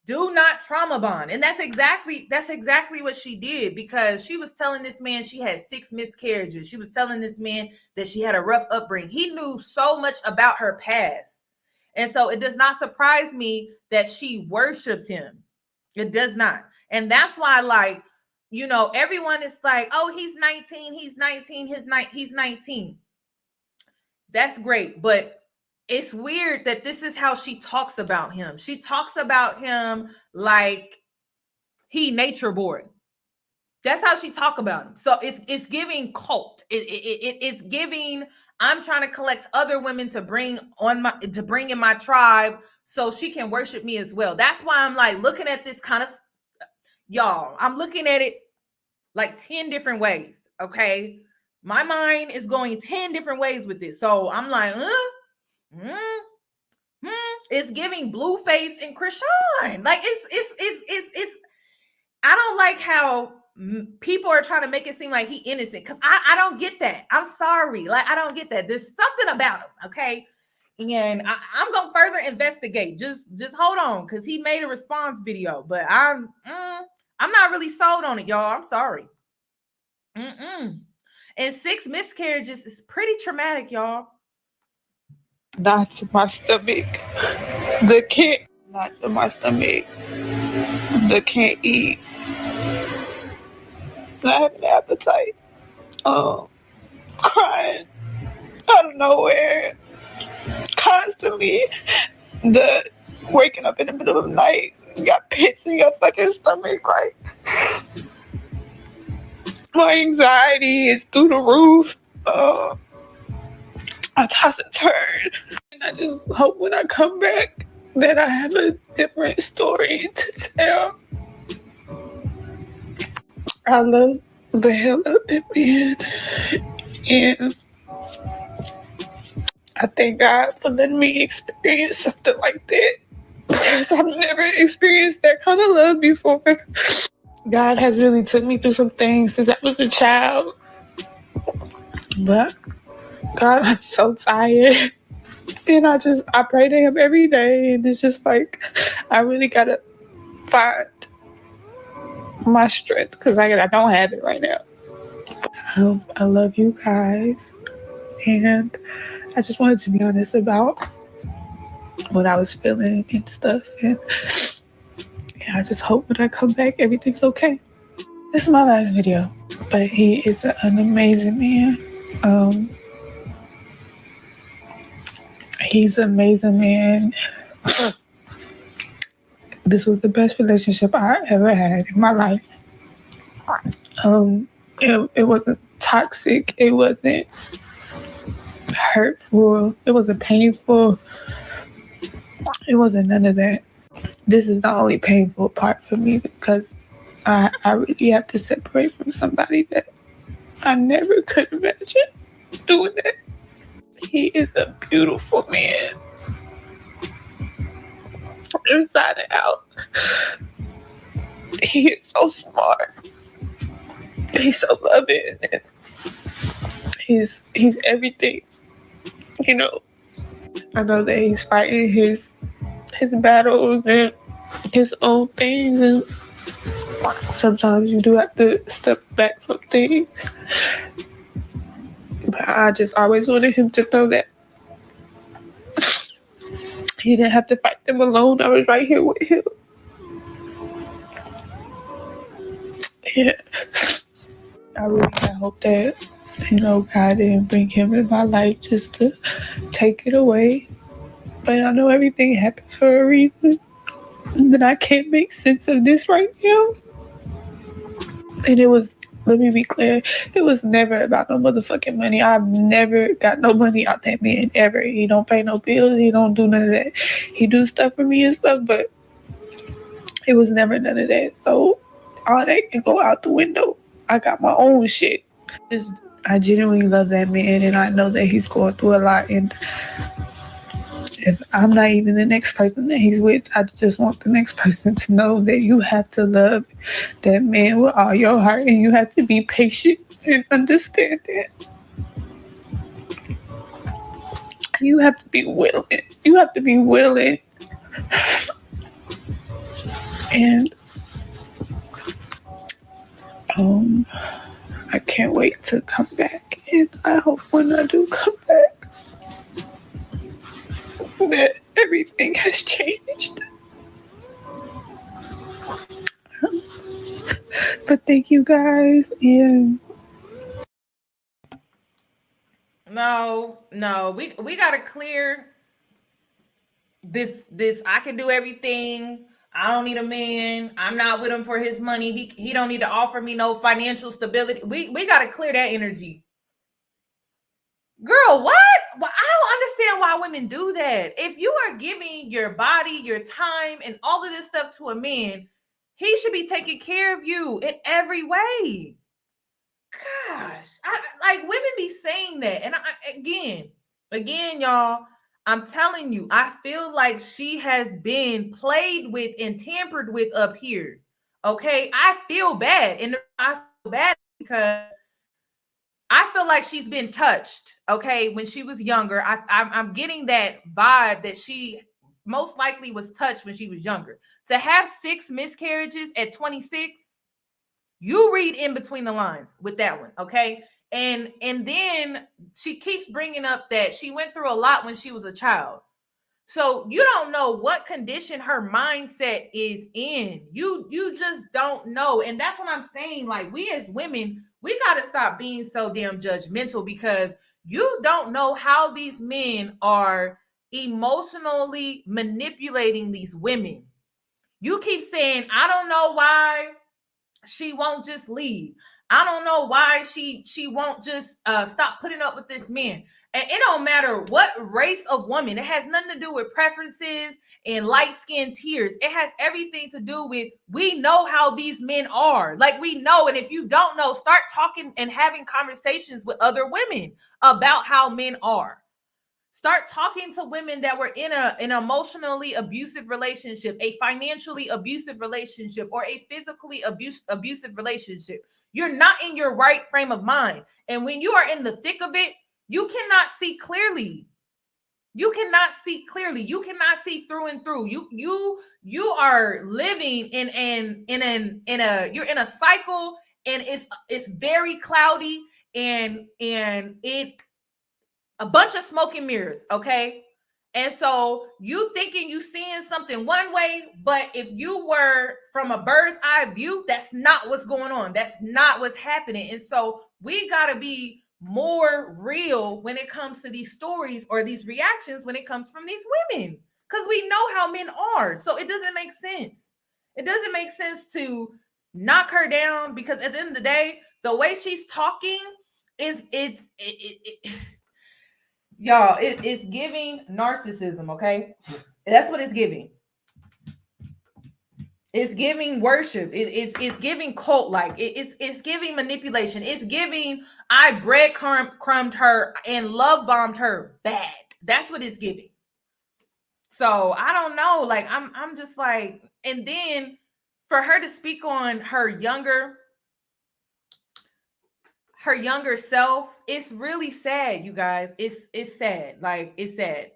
Do not trauma bond. And that's exactly what she did, because she was telling this man she had 6 miscarriages. She was telling this man that she had a rough upbringing. He knew so much about her past. And so it does not surprise me that she worships him. It does not. And that's why, like, you know, everyone is like, oh, he's 19, he's 19. That's great. But it's weird that this is how she talks about him. She talks about him like he nature boy. That's how she talk about him. So it's giving cult. It's giving, I'm trying to collect other women to bring in my tribe so she can worship me as well. That's why I'm like looking at this kind of, y'all, I'm looking at it like 10 different ways. Okay. My mind is going 10 different ways with this. So I'm like, it's giving Blueface and Krishan. Like, it's I don't like how people are trying to make it seem like he innocent, because I don't get that. I'm sorry. Like, I don't get that. There's something about him, okay? And I'm gonna further investigate. Just hold on, because he made a response video, but I'm not really sold on it, y'all. I'm sorry. And 6 miscarriages is pretty traumatic, y'all. not to my stomach. The can't not to my stomach. The can't eat. I have an appetite. Crying. I don't nowhere. Constantly. The waking up in the middle of the night, you got pits in your fucking stomach. Like, my anxiety is through the roof. I toss and turn. And I just hope when I come back that I have a different story to tell. I love the hell out of that man. And I thank God for letting me experience something like that. Because I've never experienced that kind of love before. God has really took me through some things since I was a child. But God, I'm so tired. And I pray to him every day. And it's just like, I really gotta find my strength because I don't have it right now. I love you guys. And I just wanted to be honest about what I was feeling and stuff. And I just hope when I come back, everything's okay. This is my last video, but he is an amazing man. He's an amazing man. This was the best relationship I ever had in my life. It wasn't toxic. It wasn't hurtful. It wasn't painful. It wasn't none of that. This is the only painful part for me because I really have to separate from somebody that I never could imagine doing that. He is a beautiful man. Inside and out. He is so smart. He's so loving. And he's everything. You know, I know that he's fighting his battles and his own things, and sometimes you do have to step back from things. But I just always wanted him to know that he didn't have to fight them alone. I was right here with him. Yeah. I hope that, God didn't bring him in my life just to take it away. But I know everything happens for a reason. And that I can't make sense of this right now. And let me be clear, it was never about no motherfucking money. I've never got no money out that man, ever. He don't pay no bills. He don't do none of that. He do stuff for me and stuff, but it was never none of that. So all that can go out the window. I got my own shit. I genuinely love that man, and I know that he's going through a lot. And if I'm not even the next person that he's with, I just want the next person to know that you have to love that man with all your heart, and you have to be patient and understand it. You have to be willing. You have to be willing. And I can't wait to come back, and I hope when I do come back that everything has changed. But thank you guys, and No, we gotta clear this I can do everything. I don't need a man. I'm not with him for his money. He don't need to offer me no financial stability. We gotta clear that energy. Girl, what? Well, I don't understand why women do that. If you are giving your body, your time, and all of this stuff to a man, he should be taking care of you in every way. Gosh, like women be saying that, and again, y'all, I'm telling you, I feel like she has been played with and tampered with up here. Okay, I feel bad, and I feel bad because I feel like she's been touched. Okay, when she was younger, I'm getting that vibe that she most likely was touched when she was younger. To have 6 miscarriages at 26, you read in between the lines with that one, okay? And then she keeps bringing up that she went through a lot when she was a child. So you don't know what condition her mindset is in. You just don't know. And that's what I'm saying. Like, we as women, we got to stop being so damn judgmental, because You don't know how these men are emotionally manipulating these women. You keep saying, I don't know why she won't just leave. I don't know why she won't just stop putting up with this man. And it don't matter what race of woman. It has nothing to do with preferences and light skin tears. It has everything to do with, we know how these men are. Like, we know. And if you don't know, start talking and having conversations with other women about how men are. Start talking to women that were in an emotionally abusive relationship, a financially abusive relationship, or a physically abusive relationship. You're not in your right frame of mind. And when you are in the thick of it, you cannot see clearly. You cannot see clearly. You cannot see through and through. You are living in you're in a cycle, and it's very cloudy, and it a bunch of smoke and mirrors, okay? And so you thinking you seeing something one way, but if you were from a bird's eye view, that's not what's going on. That's not what's happening. And so we got to be more real when it comes to these stories or these reactions when it comes from these women, because we know how men are. So it doesn't make sense. It doesn't make sense to knock her down, because at the end of the day, the way she's talking is y'all, it's giving narcissism, okay? That's what it's giving. It's giving worship. It's giving cult-like. It's giving manipulation. It's giving, I breadcrumbed her and love bombed her bad. That's what it's giving. So I don't know. Like, I'm just like, and then for her to speak on her younger self, it's really sad, you guys. It's sad. Like, it's sad.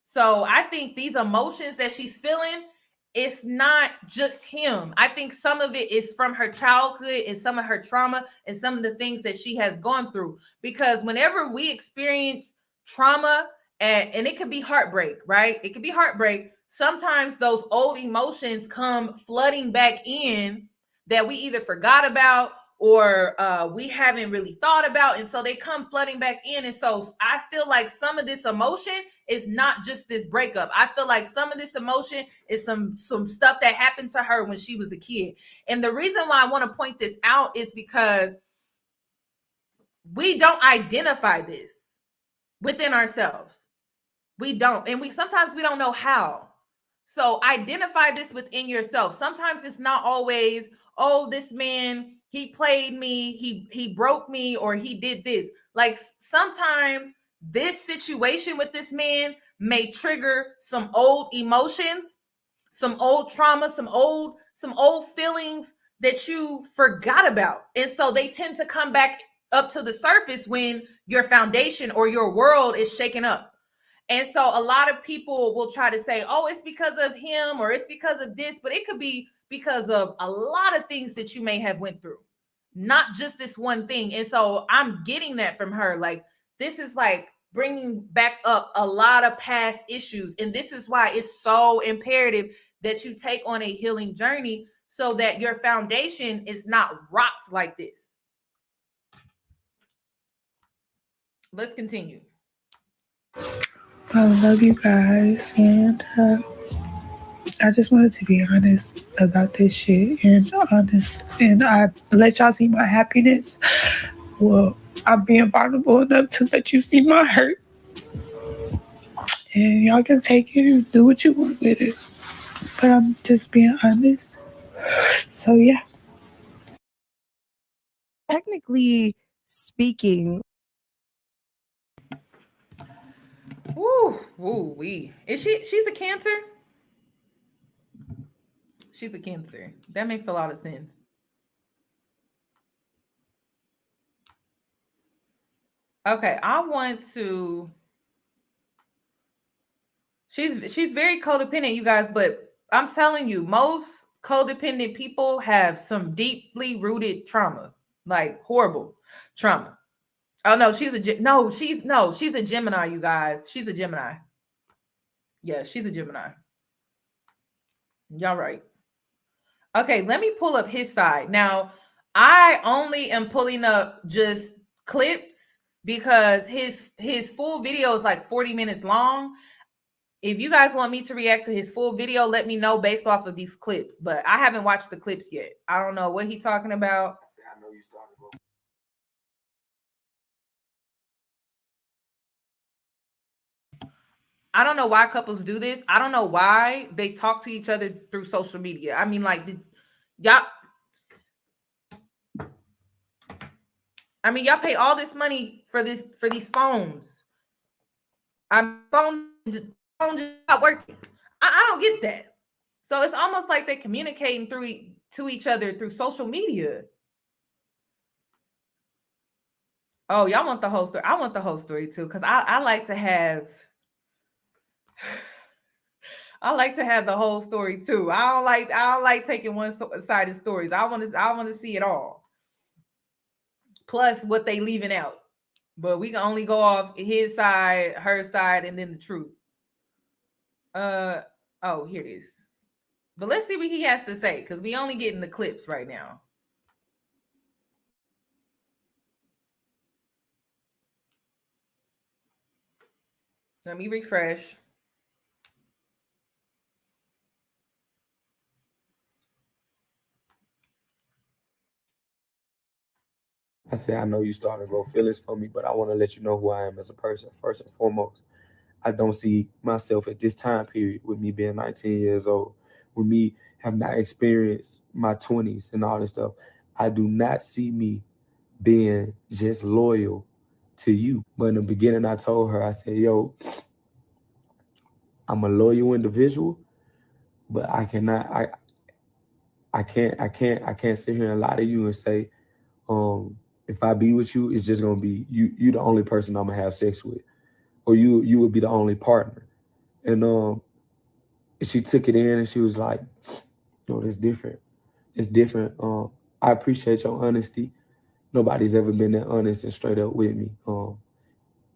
So I think these emotions that she's feeling, it's not just him. I think some of it is from her childhood and some of her trauma and some of the things that she has gone through. Because whenever we experience trauma, and it could be heartbreak, right? It could be heartbreak. Sometimes those old emotions come flooding back in that we either forgot about or we haven't really thought about. And so they come flooding back in. And so I feel like some of this emotion is not just this breakup. I feel like some of this emotion is some stuff that happened to her when she was a kid. And the reason why I want to point this out is because we don't identify this within ourselves. We don't. And sometimes we don't know how. So identify this within yourself. Sometimes it's not always, oh, this man, he played me, he broke me, or he did this. Like, sometimes this situation with this man may trigger some old emotions, some old trauma, some old feelings that you forgot about. And so they tend to come back up to the surface when your foundation or your world is shaken up. And so a lot of people will try to say, oh, it's because of him or it's because of this, but it could be because of a lot of things that you may have went through, not just this one thing. And so I'm getting that from her. Like, this is like bringing back up a lot of past issues. And this is why it's so imperative that you take on a healing journey so that your foundation is not rocked like this. Let's continue. I love you guys, and I just wanted to be honest about this shit, and honest, and I let y'all see my happiness. Well, I'm being vulnerable enough to let you see my hurt, and y'all can take it and do what you want with it. But I'm just being honest. So yeah. Technically speaking, Is she's a Cancer? She's a Cancer. That makes a lot of sense. Okay, I want to. She's very codependent, you guys, but I'm telling you, most codependent people have some deeply rooted trauma, like horrible trauma. Oh no, she's a Gemini, you guys. She's a Gemini. Yeah, she's a Gemini. Y'all right. Okay, let me pull up his side. Now, I only am pulling up just clips because his full video is like 40 minutes long. If you guys want me to react to his full video, let me know based off of these clips. But I haven't watched the clips yet. I don't know what he's talking about. I know you started. I don't know why couples do this. I don't know why they talk to each other through social media. I mean, like, y'all pay all this money for these phones. Phone just not working. I don't get that. So it's almost like they're communicating to each other through social media. Oh, y'all want the whole story? I want the whole story too, because I like to have the whole story too. I don't like taking one-sided stories. I want to see it all. Plus what they leaving out. But we can only go off his side, her side, and then the truth. Oh, here it is. But let's see what he has to say, because we only getting the clips right now. Let me refresh. I said, I know you starting to grow feelings for me, but I want to let you know who I am as a person, first and foremost. I don't see myself at this time period, with me being 19 years old, with me have not experienced my 20s and all this stuff. I do not see me being just loyal to you. But in the beginning, I told her, I said, yo, I'm a loyal individual, but I can't sit here and lie to you and say, if I be with you, it's just gonna be you the only person I'm gonna have sex with, or you would be the only partner. And she took it in and she was like, no, it's different. It's different. I appreciate your honesty. Nobody's ever been that honest and straight up with me.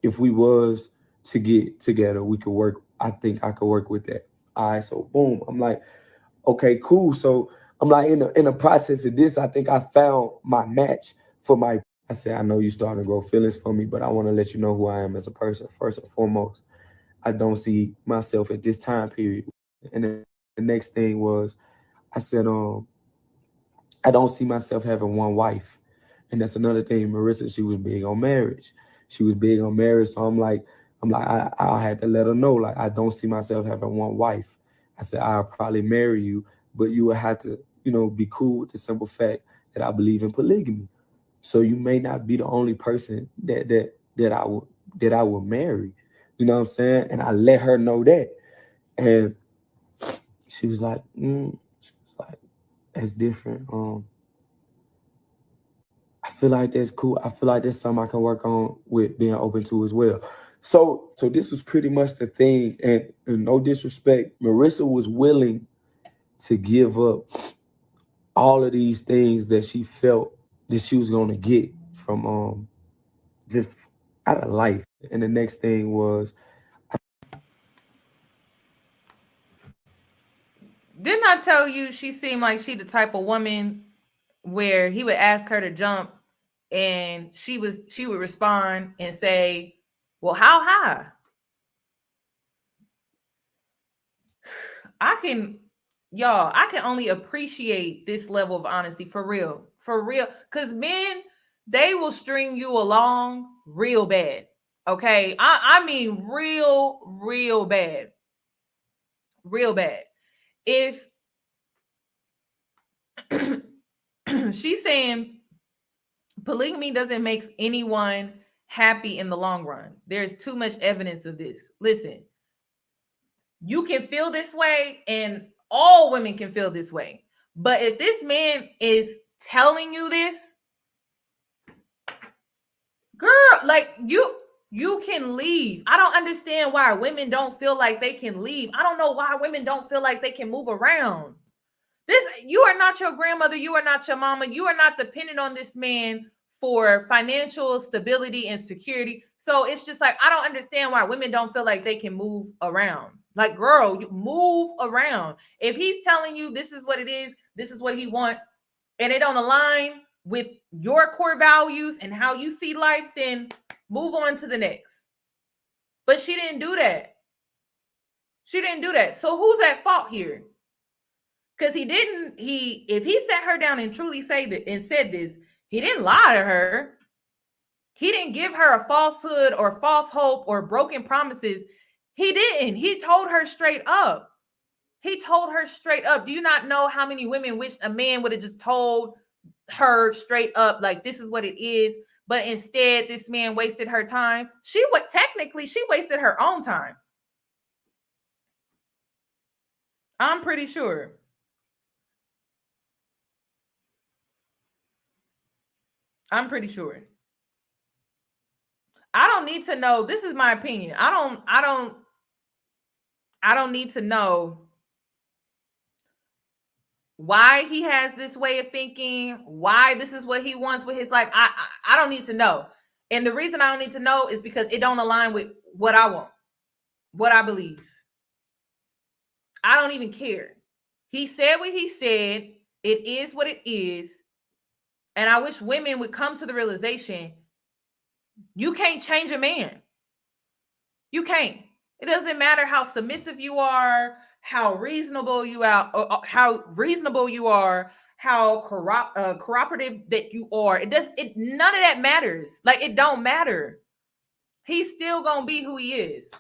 If we was to get together, we could work. I think I could work with that. All right, so boom. I'm like, okay, cool. So I'm like, in the process of this, I think I found my match for my. I said, I know you starting to grow feelings for me, but I want to let you know who I am as a person, first and foremost. I don't see myself at this time period. And then the next thing was, I said, I don't see myself having one wife. And that's another thing. Marissa, she was big on marriage. So I'm like, I had to let her know, like, I don't see myself having one wife. I said, I'll probably marry you, but you would have to, be cool with the simple fact that I believe in polygamy. So you may not be the only person that I would marry. You know what I'm saying? And I let her know that. And she was like, that's different. I feel like that's cool. I feel like that's something I can work on with being open to as well. So this was pretty much the thing. And no disrespect, Marissa was willing to give up all of these things that she felt that she was going to get from just out of life. And the next thing was, Didn't I tell you she seemed like she the type of woman where he would ask her to jump and she would respond and say, well, how high? I can only appreciate this level of honesty for real. Because men, they will string you along real bad. Okay. I mean, real bad. Real bad. If she's saying polygamy doesn't make anyone happy in the long run, there's too much evidence of this. Listen, you can feel this way, and all women can feel this way. But if this man is telling you this, girl, like, you can leave. I don't understand why women don't feel like they can leave. I don't know why women don't feel like they can move around. You are not your grandmother. You are not your mama. You are not dependent on this man for financial stability and security. So it's just like, I don't understand why women don't feel like they can move around. Like, girl, you move around. If he's telling you this is what it is, this is what he wants, and it don't align with your core values and how you see life, then Move on to the next. But she didn't do that. She didn't do that. So who's at fault here? Because if he sat her down and truly said this, he didn't lie to her. He didn't give her a falsehood or false hope or broken promises. He didn't. He told her straight up. He told her straight up. Do you not know how many women wish a man would have just told her straight up, like, this is what it is? But instead, this man wasted her time. She wasted her own time. I'm pretty sure. I'm pretty sure. I don't need to know. This is my opinion. I don't need to know why he has this way of thinking, why this is what he wants with his life. I don't need to know. And the reason I don't need to know is because it don't align with what I want, what I believe. I don't even care. He said what he said. It is what it is. And I wish women would come to the realization, you can't change a man. You can't. It doesn't matter how submissive you are, how reasonable you are, how cooperative that you are. None of that matters. Like, it don't matter. He's still gonna be who he is.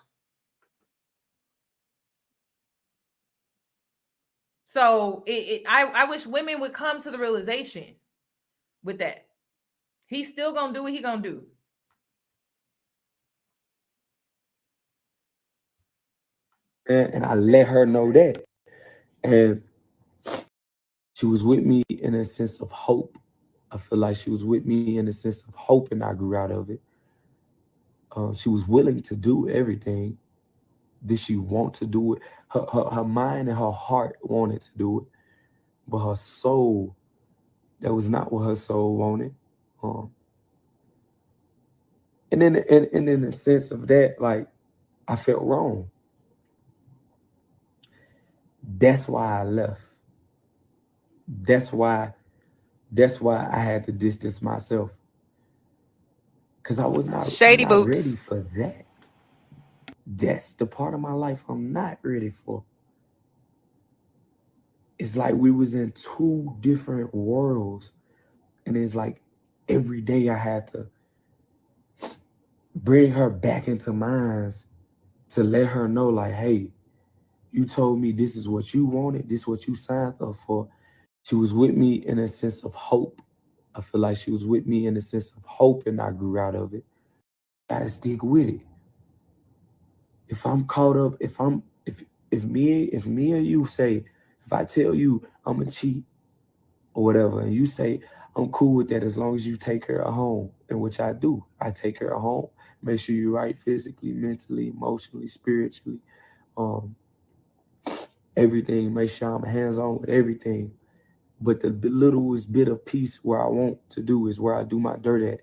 So I wish women would come to the realization with that. He's still gonna do what he gonna do. And I let her know that. And she was with me in a sense of hope. I feel like she was with me in a sense of hope, and I grew out of it. She was willing to do everything. Did she want to do it? Her mind and her heart wanted to do it. But her soul, that was not what her soul wanted. And in the sense of that, like, I felt wrong. That's why I left. That's why I had to distance myself. Because I was not ready for that. That's the part of my life I'm not ready for. It's like we was in two different worlds. And it's like every day I had to bring her back into mine to let her know, like, hey, you told me this is what you wanted, this is what you signed up for. She was with me in a sense of hope. I feel like she was with me in a sense of hope, and I grew out of it. Gotta stick with it. If I'm caught up, if me and you say, if I tell you I'm a cheat or whatever, and you say I'm cool with that as long as you take her home, and which I do, I take her home, make sure you're right physically, mentally, emotionally, spiritually, everything. Make sure I'm hands-on with everything. But the littlest bit of peace where I want to do is where I do my dirt at,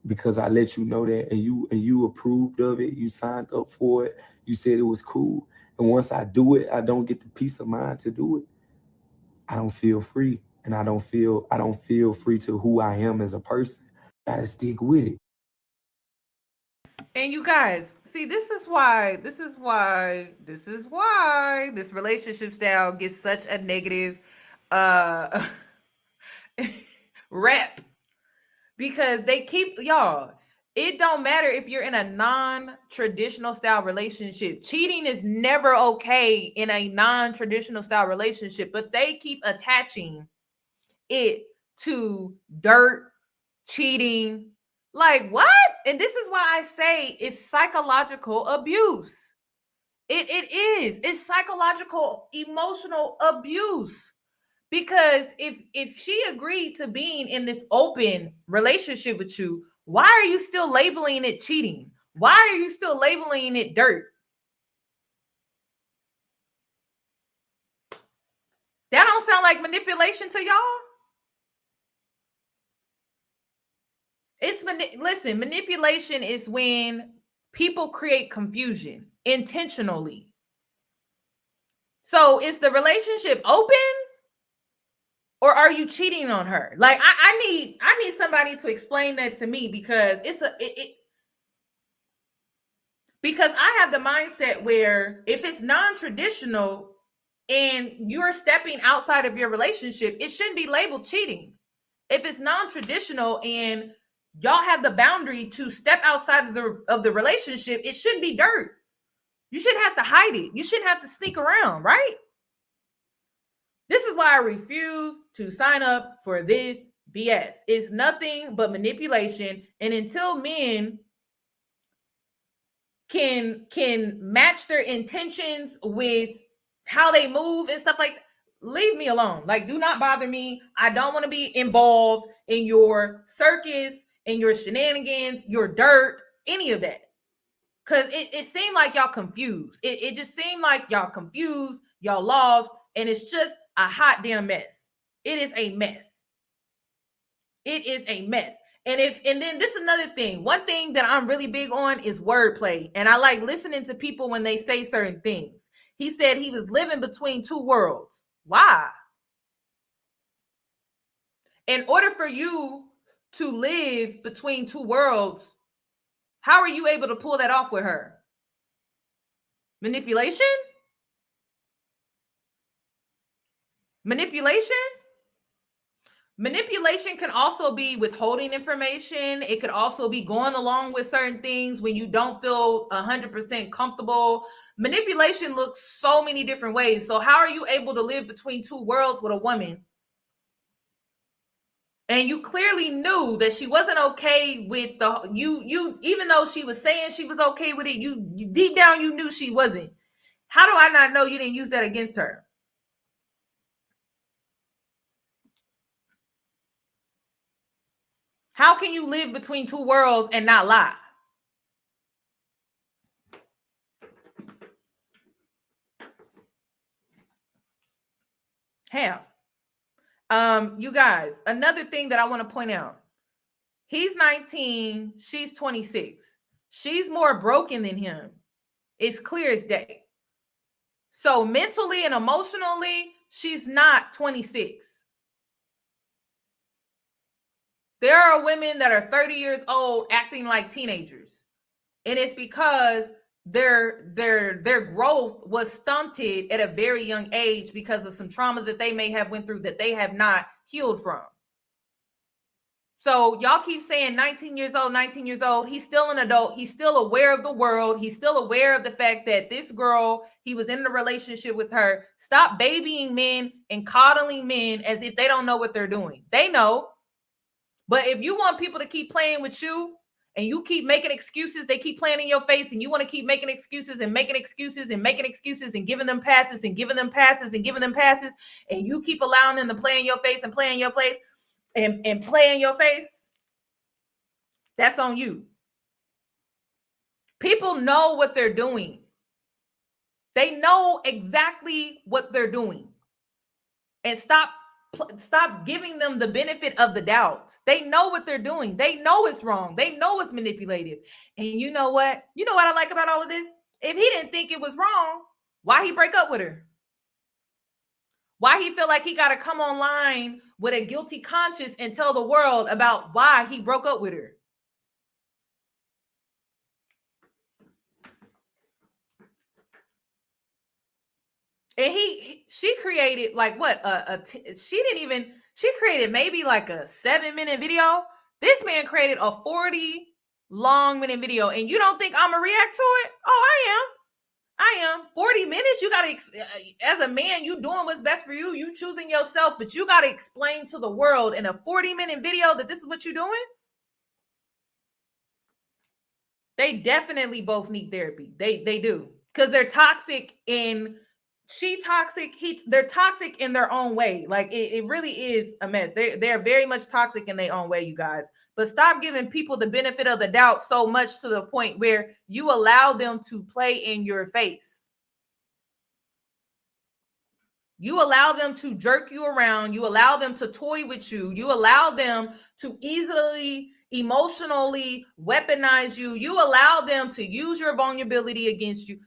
because I let you know that, and you approved of it. You signed up for it. You said it was cool. And once I do it, I don't get the peace of mind to do it. I don't feel free, and I don't feel free to who I am as a person. Gotta stick with it. And you guys, see, this is why this relationship style gets such a negative rep, because they keep, y'all, it don't matter if you're in a non-traditional style relationship. Cheating is never okay in a non-traditional style relationship, but they keep attaching it to dirt, cheating. Like, what? And this is why I say it's psychological abuse. It is. It's psychological, emotional abuse. Because if she agreed to being in this open relationship with you, why are you still labeling it cheating? Why are you still labeling it dirt? That don't sound like manipulation to y'all? Listen, manipulation is when people create confusion intentionally. So is the relationship open, or are you cheating on her? Like, I need somebody to explain that to me, because Because I have the mindset where if it's non-traditional and you're stepping outside of your relationship, it shouldn't be labeled cheating. If it's non-traditional and y'all have the boundary to step outside of the relationship, it shouldn't be dirt. You shouldn't have to hide it. You shouldn't have to sneak around, right? This is why I refuse to sign up for this BS. It's nothing but manipulation. And until men can match their intentions with how they move and stuff like that, leave me alone. Like, do not bother me. I don't want to be involved in your circus, in your shenanigans, your dirt, any of that. Because it seemed like y'all confused. It just seemed like y'all confused, y'all lost, and it's just a hot damn mess. It is a mess. It is a mess. And then this is another thing. One thing that I'm really big on is wordplay. And I like listening to people when they say certain things. He said he was living between two worlds. Why? In order for you to live between two worlds, how are you able to pull that off with her? Manipulation? Manipulation? Manipulation can also be withholding information. It could also be going along with certain things when you don't feel 100% comfortable. Manipulation looks so many different ways. So how are you able to live between two worlds with a woman? And you clearly knew that she wasn't okay with you even though she was saying she was okay with it, you deep down you knew she wasn't. How do I not know you didn't use that against her? How can you live between two worlds and not lie? How? You guys, another thing that I want to point out. He's 19, she's 26. She's more broken than him. It's clear as day. So mentally and emotionally, she's not 26. There are women that are 30 years old acting like teenagers. And it's because their growth was stunted at a very young age because of some trauma that they may have went through that they have not healed from. So y'all keep saying 19 years old, 19 years old. He's still an adult. He's still aware of the world. He's still aware of the fact that this girl, he was in a relationship with her. Stop babying men and coddling men as if they don't know what they're doing. They know. But if you want people to keep playing with you and you keep making excuses, they keep playing in your face, and you want to keep making excuses and making excuses and making excuses and giving them passes and giving them passes and giving them passes, and you keep allowing them to play in your face and play in your face and play in your face, that's on you. People know what they're doing. They know exactly what they're doing. And stop giving them the benefit of the doubt. They know what they're doing. They know it's wrong. They know it's manipulative. And you know what? You know what I like about all of this? If he didn't think it was wrong, why he break up with her? Why he feel like he got to come online with a guilty conscience and tell the world about why he broke up with her? And she created like what? She created maybe like a 7-minute video. This man created a 40 long minute video. And you don't think I'm going to react to it? Oh, I am. 40 minutes. You got to, as a man, you doing what's best for you. You choosing yourself, but you got to explain to the world in a 40-minute video that this is what you're doing. They definitely both need therapy. They do. Because they're toxic in... She toxic. They're toxic in their own way. Like it really is a mess. They're very much toxic in their own way, you guys. But stop giving people the benefit of the doubt so much to the point where you allow them to play in your face. You allow them to jerk you around. You allow them to toy with you. You allow them to easily, emotionally weaponize you. You allow them to use your vulnerability against you.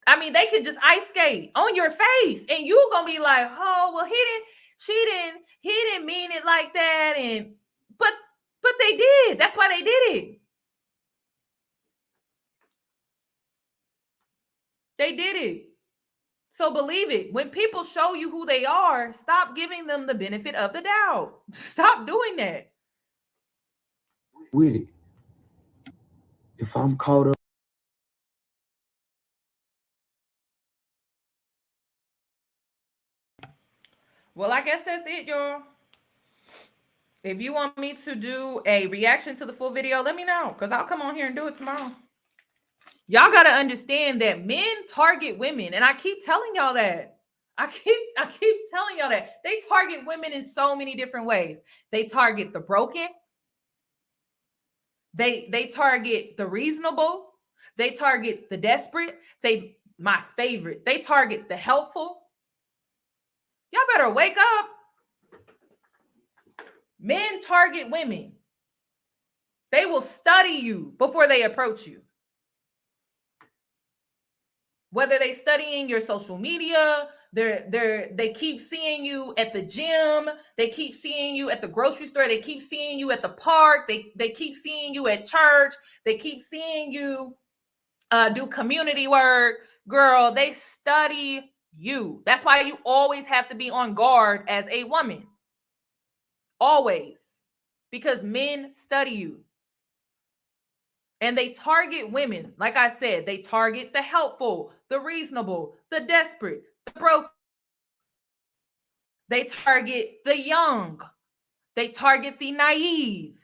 I mean, they can just ice skate on your face, and you gonna be like, "Oh, well, he didn't mean it like that." And but they did. That's why they did it. They did it. So believe it. When people show you who they are, stop giving them the benefit of the doubt. Stop doing that. With it. If I'm caught up. Well, I guess that's it, y'all. If you want me to do a reaction to the full video, let me know, because I'll come on here and do it tomorrow. Y'all got to understand that men target women, and I keep telling y'all that. I keep telling y'all that. They target women in so many different ways. They target the broken. They target the reasonable. They target the desperate. My favorite, they target the helpful. Y'all better wake up. Men target women. They will study you before they approach you. Whether they studying your social media, they keep seeing you at the gym, they keep seeing you at the grocery store, they keep seeing you at the park, they keep seeing you at church, they keep seeing you do community work. Girl, they study you. That's why you always have to be on guard as a woman. Always. Because men study you. And they target women. Like I said, they target the helpful, the reasonable, the desperate, the broke. They target the young. They target the naive.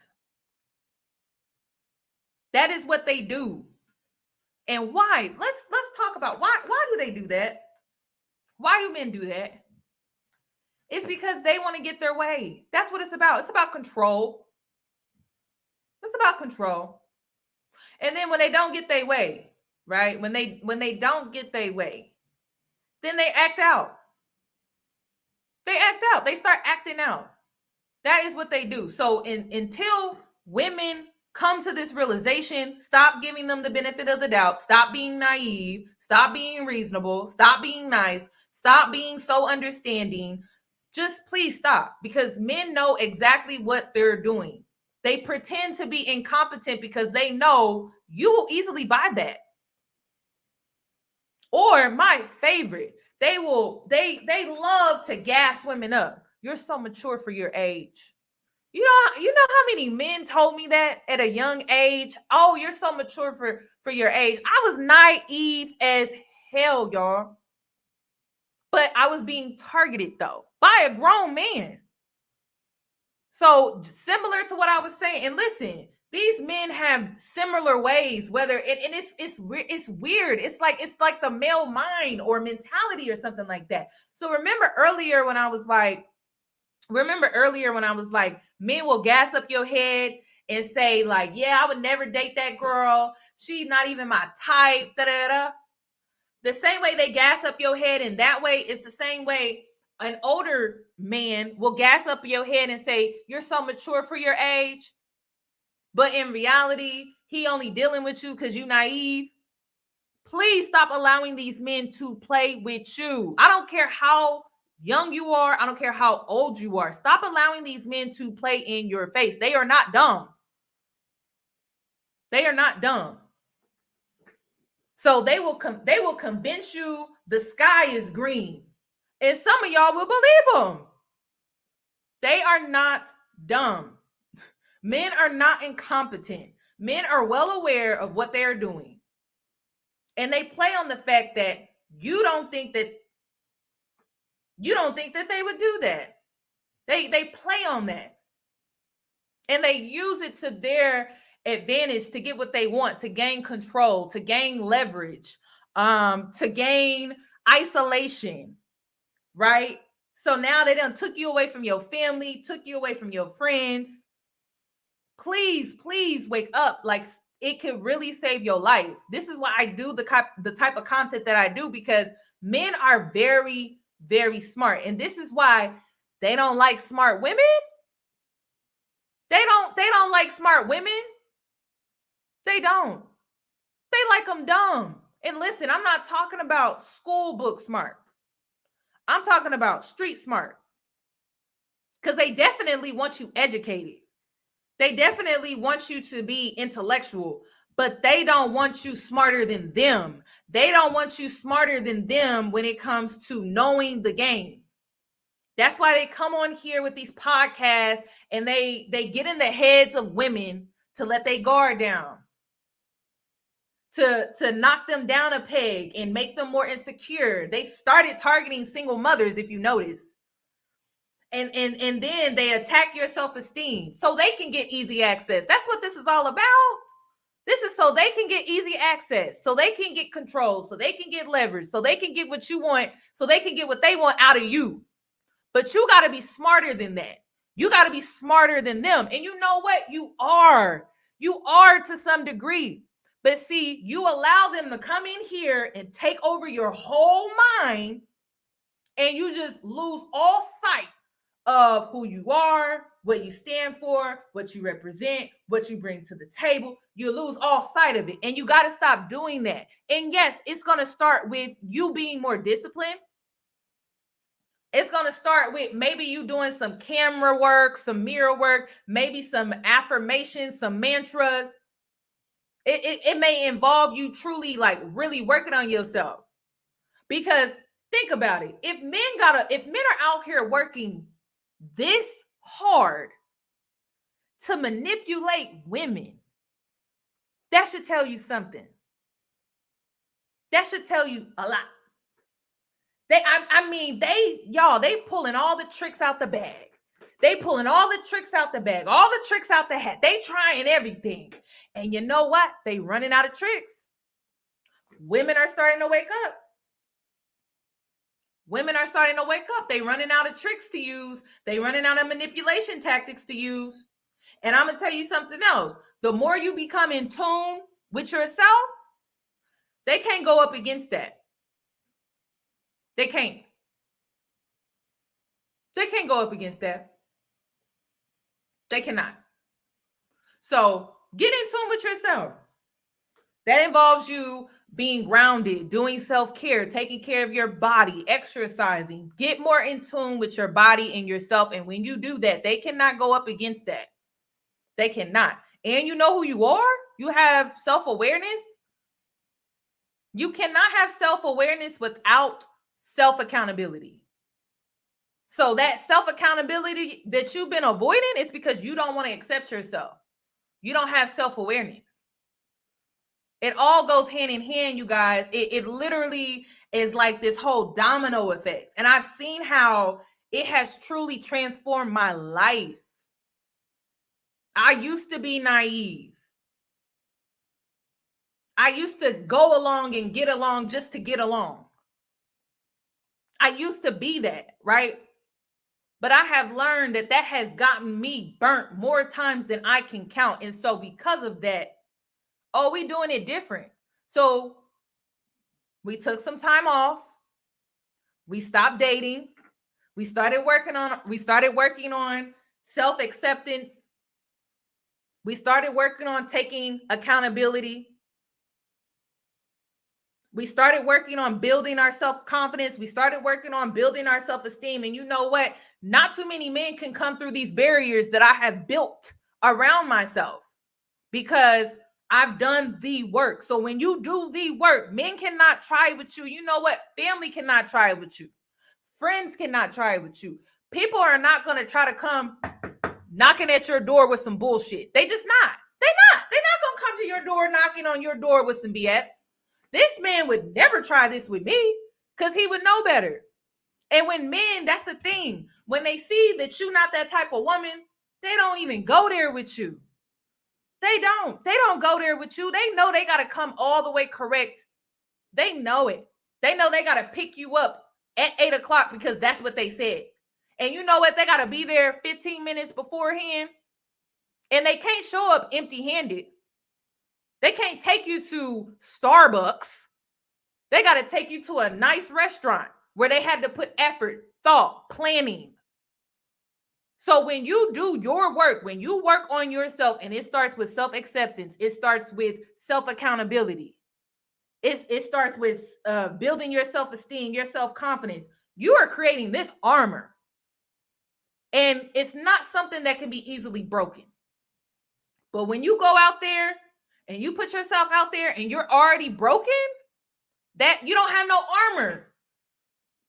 That is what they do. And why? Let's talk about why do they do that? Why do men do that? It's because they want to get their way. That's what it's about. It's about control. It's about control. And then when they don't get their way, right? When they don't get their way, then they act out. They act out. They start acting out. That is what they do. So until women come to this realization, stop giving them the benefit of the doubt, stop being naive, stop being reasonable, stop being nice, stop being so understanding, just please stop, because men know exactly what they're doing. They pretend to be incompetent because they know you will easily buy that. Or my favorite, they love to gas women up. You're so mature for your age. You know how many men told me that at a young age? Oh, you're so mature for your age. I was naive as hell, y'all. But I was being targeted though by a grown man. So similar to what I was saying, and listen, these men have similar ways, whether it's weird. It's like the male mind or mentality or something like that. So remember earlier when I was like, men will gas up your head and say like, yeah, I would never date that girl. She's not even my type. Da-da-da. The same way they gas up your head in that way, it's the same way an older man will gas up your head and say, you're so mature for your age. But in reality, he only dealing with you because you naive. Please stop allowing these men to play with you. I don't care how young you are. I don't care how old you are. Stop allowing these men to play in your face. They are not dumb. They are not dumb. So they will convince you the sky is green. And some of y'all will believe them. They are not dumb. Men are not incompetent. Men are well aware of what they are doing. And they play on the fact that you don't think that they would do that. They play on that. And they use it to their advantage to get what they want, to gain control, to gain leverage, to gain isolation, right? So now they done took you away from your family, took you away from your friends. Please wake up. Like, it could really save your life. This is why I do the type of content that I do, because men are very, very smart. And this is why they don't like smart women. They don't like smart women. They don't. They like them dumb. And listen, I'm not talking about school book smart. I'm talking about street smart. Because they definitely want you educated. They definitely want you to be intellectual. but they don't want you smarter than them. They don't want you smarter than them when it comes to knowing the game. That's why they come on here with these podcasts and they get in the heads of women to let their guard down, to knock them down a peg and make them more insecure. They started targeting single mothers, if you notice. And then they attack your self-esteem so they can get easy access. That's what this is all about. This is so they can get easy access, so they can get control, so they can get leverage, so they can get what you want, so they can get what they want out of you. But you got to be smarter than that. You got to be smarter than them. And you know what? You are. You are to some degree. But see, you allow them to come in here and take over your whole mind, and you just lose all sight of who you are, what you stand for, what you represent, what you bring to the table. You lose all sight of it. And you got to stop doing that. And yes, it's going to start with you being more disciplined. It's going to start with maybe you doing some camera work, some mirror work, maybe some affirmations, some mantras. It may involve you truly like really working on yourself. Because think about it. If men are out here working this hard to manipulate women, that should tell you something. That should tell you a lot. They pulling all the tricks out the bag. They pulling all the tricks out the bag, all the tricks out the hat. They trying everything. And you know what? They running out of tricks. Women are starting to wake up. Women are starting to wake up. They running out of tricks to use. They running out of manipulation tactics to use. And I'm going to tell you something else. The more you become in tune with yourself, they can't go up against that. They can't. They can't go up against that. They cannot. So get in tune with yourself. That involves you being grounded, doing self-care, taking care of your body, exercising. Get more in tune with your body and yourself. And when you do that, they cannot go up against that. They cannot. And you know who you are? You have self-awareness. You cannot have self-awareness without self-accountability. So that self-accountability that you've been avoiding is because you don't want to accept yourself. You don't have self-awareness. It all goes hand in hand, you guys. It literally is like this whole domino effect. And I've seen how it has truly transformed my life. I used to be naive. I used to go along and get along just to get along. I used to be that, right? But I have learned that that has gotten me burnt more times than I can count. And so because of that, we doing it different. So we took some time off. We stopped dating. We started working on self-acceptance. We started working on taking accountability. We started working on building our self-confidence. We started working on building our self-esteem. And you know what? Not too many men can come through these barriers that I have built around myself because I've done the work. So when you do the work, men cannot try with you. You know what? Family cannot try with you. Friends cannot try with you. People are not going to try to come knocking at your door with some bullshit. They just not. They're not going to come to your door knocking on your door with some BS. This man would never try this with me because he would know better. And when men, that's the thing. When they see that you're not that type of woman, they don't even go there with you. They don't go there with you. They know they got to come all the way correct. They know it. They know they got to pick you up at 8:00 because that's what they said. And you know what? They got to be there 15 minutes beforehand. And they can't show up empty-handed. They can't take you to Starbucks. They got to take you to a nice restaurant where they had to put effort, thought, planning. So when you do your work, when you work on yourself, and it starts with self-acceptance, it starts with self-accountability. It starts with building your self-esteem, your self-confidence. You are creating this armor. And it's not something that can be easily broken. But when you go out there and you put yourself out there and you're already broken, that you don't have no armor,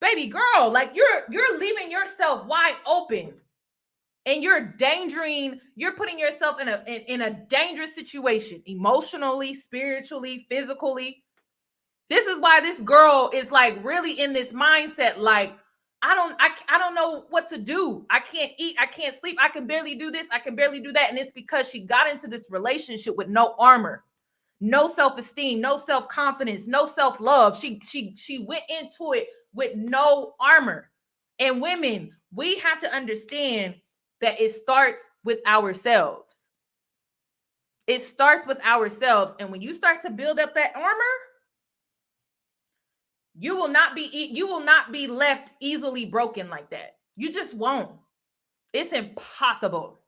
baby girl, like you're leaving yourself wide open, and you're putting yourself in a dangerous situation, emotionally, spiritually, physically. This is why this girl is like really in this mindset, like, I don't know what to do. I can't eat, I can't sleep, I can barely do this, I can barely do that. And it's because she got into this relationship with no armor, no self-esteem, no self-confidence, no self-love. She went into it with no armor. And women, we have to understand that it starts with ourselves. It starts with ourselves. And when you start to build up that armor, you will not be left easily broken like that. You just won't. It's impossible.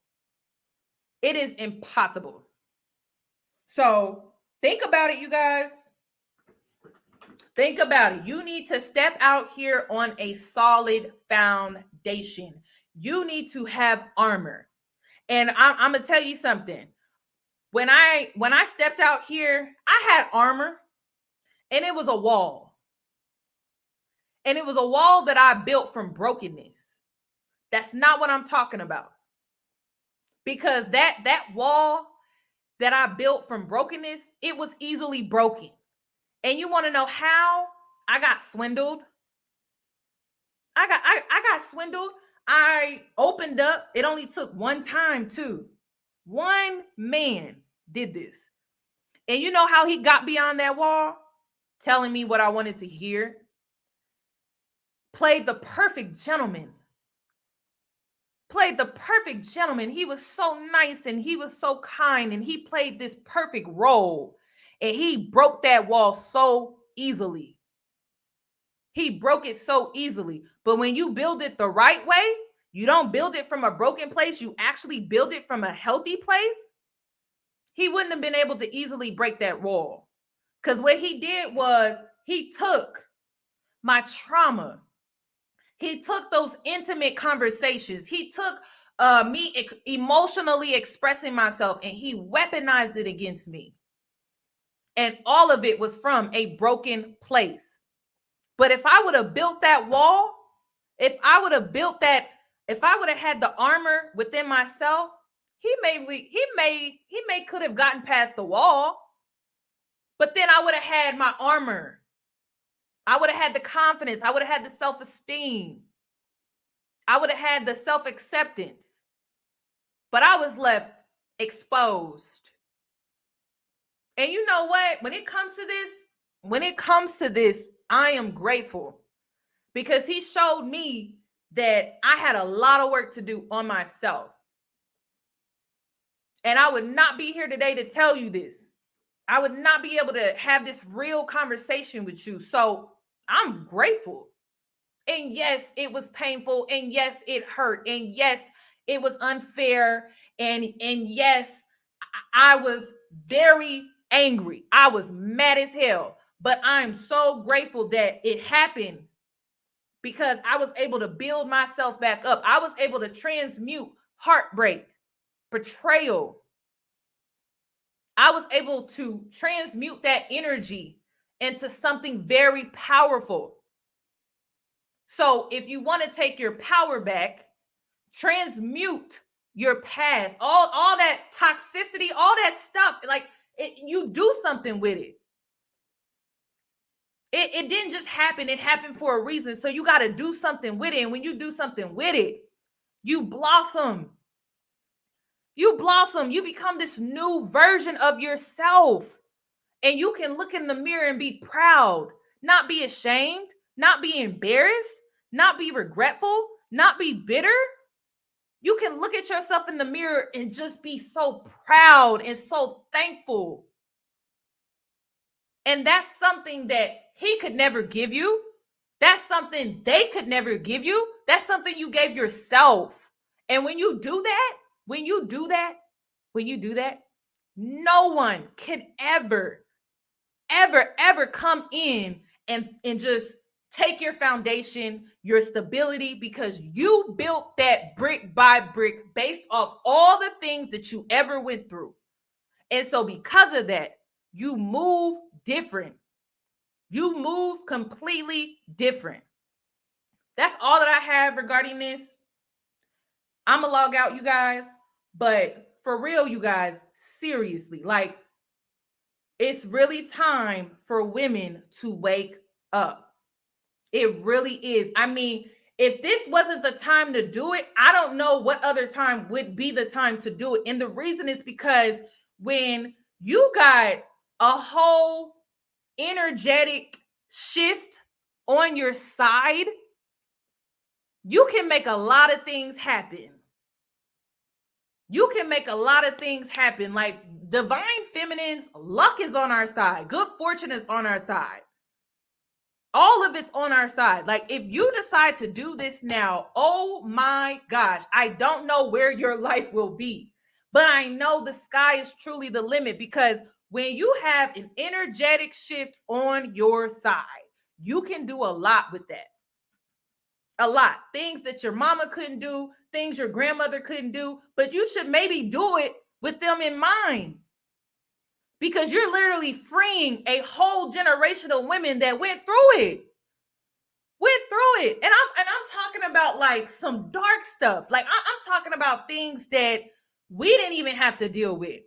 It is impossible. So think about it, you guys. Think about it. You need to step out here on a solid foundation. You need to have armor. And I'm gonna tell you something. When I stepped out here, I had armor, and it was a wall. And it was a wall that I built from brokenness. That's not what I'm talking about. Because that wall that I built from brokenness, it was easily broken. And you want to know how I got swindled? I got swindled. I opened up. It only took one time too. One man did this. And you know how he got beyond that wall? Telling me what I wanted to hear. Played the perfect gentleman. Played the perfect gentleman. He was so nice and he was so kind and he played this perfect role. And he broke that wall so easily. He broke it so easily. But when you build it the right way, you don't build it from a broken place. You actually build it from a healthy place. He wouldn't have been able to easily break that wall. Because what he did was he took my trauma. He took those intimate conversations. He took me emotionally expressing myself, and he weaponized it against me. And all of it was from a broken place. But if I would have built that wall, if I would have had the armor within myself, he could have gotten past the wall. But then I would have had my armor. I would have had the confidence. I would have had the self-esteem. I would have had the self-acceptance. But I was left exposed. And you know what? When it comes to this, I am grateful. Because he showed me that I had a lot of work to do on myself. And I would not be here today to tell you this. I would not be able to have this real conversation with you. So I'm grateful. And yes, it was painful. And yes, it hurt. And yes, it was unfair. And yes, I was very angry. I was mad as hell. But I'm so grateful that it happened because I was able to build myself back up. I was able to transmute heartbreak, betrayal. I was able to transmute that energy into something very powerful. So if you want to take your power back, transmute your past, all that toxicity, all that stuff, you do something with it. It didn't just happen. It happened for a reason. So you got to do something with it. And when you do something with it, you blossom. You blossom. You become this new version of yourself. And you can look in the mirror and be proud, not be ashamed, not be embarrassed, not be regretful, not be bitter. You can look at yourself in the mirror and just be so proud and so thankful. And that's something that he could never give you. That's something they could never give you. That's something you gave yourself. And when you do that, no one could ever come in and just take your foundation, your stability, because you built that brick by brick based off all the things that you ever went through. And so because of that, you move different. You move completely different. That's all that I have regarding this. I'm gonna log out, you guys. But for real, you guys, seriously, like, it's really time for women to wake up. It really is. I mean, if this wasn't the time to do it, I don't know what other time would be the time to do it. And the reason is because when you got a whole energetic shift on your side, you can make a lot of things happen. You can make a lot of things happen. Like divine feminine's luck is on our side. Good fortune is on our side. All of it's on our side. Like if you decide to do this now, oh my gosh, I don't know where your life will be, but I know the sky is truly the limit, because when you have an energetic shift on your side, you can do a lot with that. A lot. Things that your mama couldn't do, things your grandmother couldn't do, but you should maybe do it with them in mind. Because you're literally freeing a whole generation of women that went through it. And I'm talking about like some dark stuff. Like I'm talking about things that we didn't even have to deal with.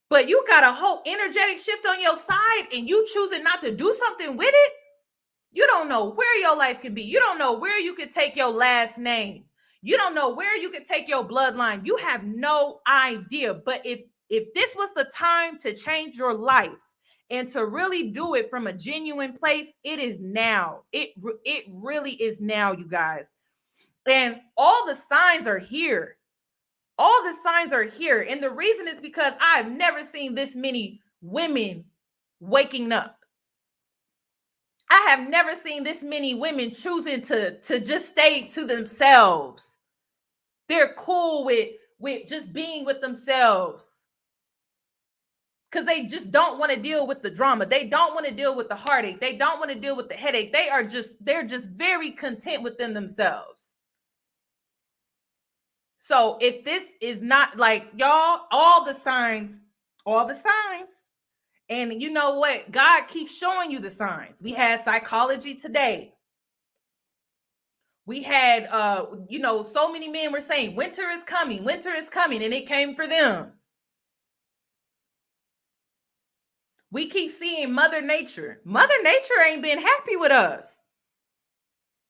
But you got a whole energetic shift on your side and you choosing not to do something with it. You don't know where your life can be. You don't know where you could take your last name. You don't know where you could take your bloodline. You have no idea. But if this was the time to change your life and to really do it from a genuine place, it is now. It really is now, you guys. And all the signs are here. All the signs are here. And the reason is because I've never seen this many women waking up. I have never seen this many women choosing to just stay to themselves. They're cool with just being with themselves. Because they just don't want to deal with the drama. They don't want to deal with the heartache. They don't want to deal with the headache. They're just very content within themselves. So if this is not like, y'all, all the signs. And you know what? God keeps showing you the signs. We had psychology today. We had, so many men were saying, winter is coming, and it came for them. We keep seeing Mother Nature. Mother Nature ain't been happy with us.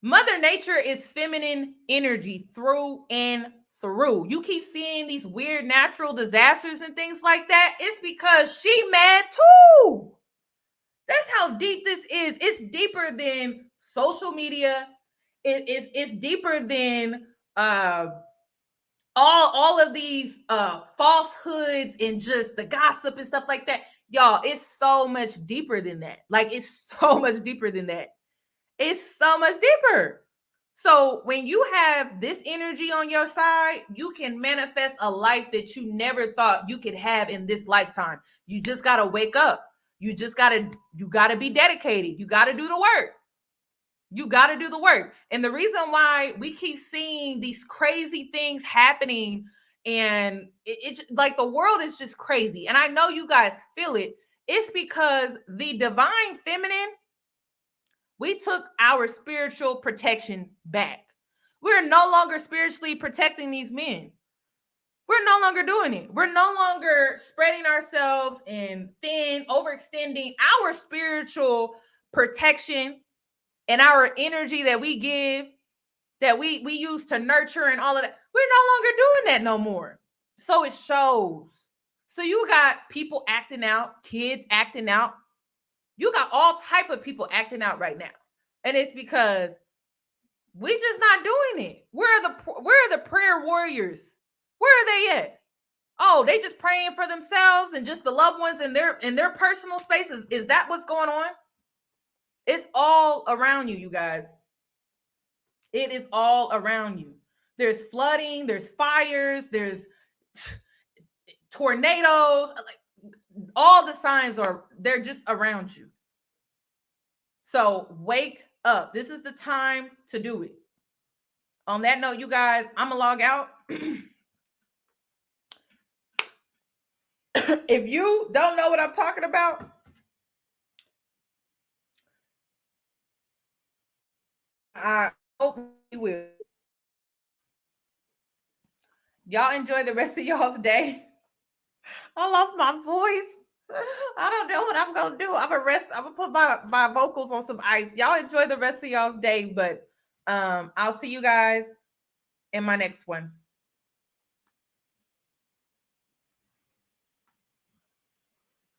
Mother Nature is feminine energy through and through. You keep seeing these weird natural disasters and things like that. It's because she mad too. That's how deep this is. It's deeper than social media. It's deeper than all of these falsehoods and just the gossip and stuff like that. Y'all, it's so much deeper than that. Like, it's so much deeper than that. It's so much deeper. So when you have this energy on your side, you can manifest a life that you never thought you could have in this lifetime. You just got to wake up. You got to be dedicated. You got to do the work. You got to do the work. And the reason why we keep seeing these crazy things happening, and it's like the world is just crazy. And I know you guys feel it. It's because the divine feminine, we took our spiritual protection back. We're no longer spiritually protecting these men. We're no longer doing it. We're no longer spreading ourselves and overextending our spiritual protection and our energy that we give, that we use to nurture and all of that. We're no longer doing that no more. So it shows. So you got people acting out, kids acting out. You got all type of people acting out right now. And it's because we just not doing it. Where are the prayer warriors? Where are they at? Oh, they just praying for themselves and just the loved ones in their personal spaces. Is that what's going on? It's all around you, you guys. It is all around you. There's flooding, there's fires, there's tornadoes. Like, all the signs they're just around you. So wake up. This is the time to do it. On that note, you guys, I'm gonna log out. If you don't know what I'm talking about, I hope you will. Y'all enjoy the rest of y'all's day. I lost my voice. I don't know what I'm gonna do. I'm gonna put my vocals on some ice. Y'all enjoy the rest of y'all's day, but I'll see you guys in my next one.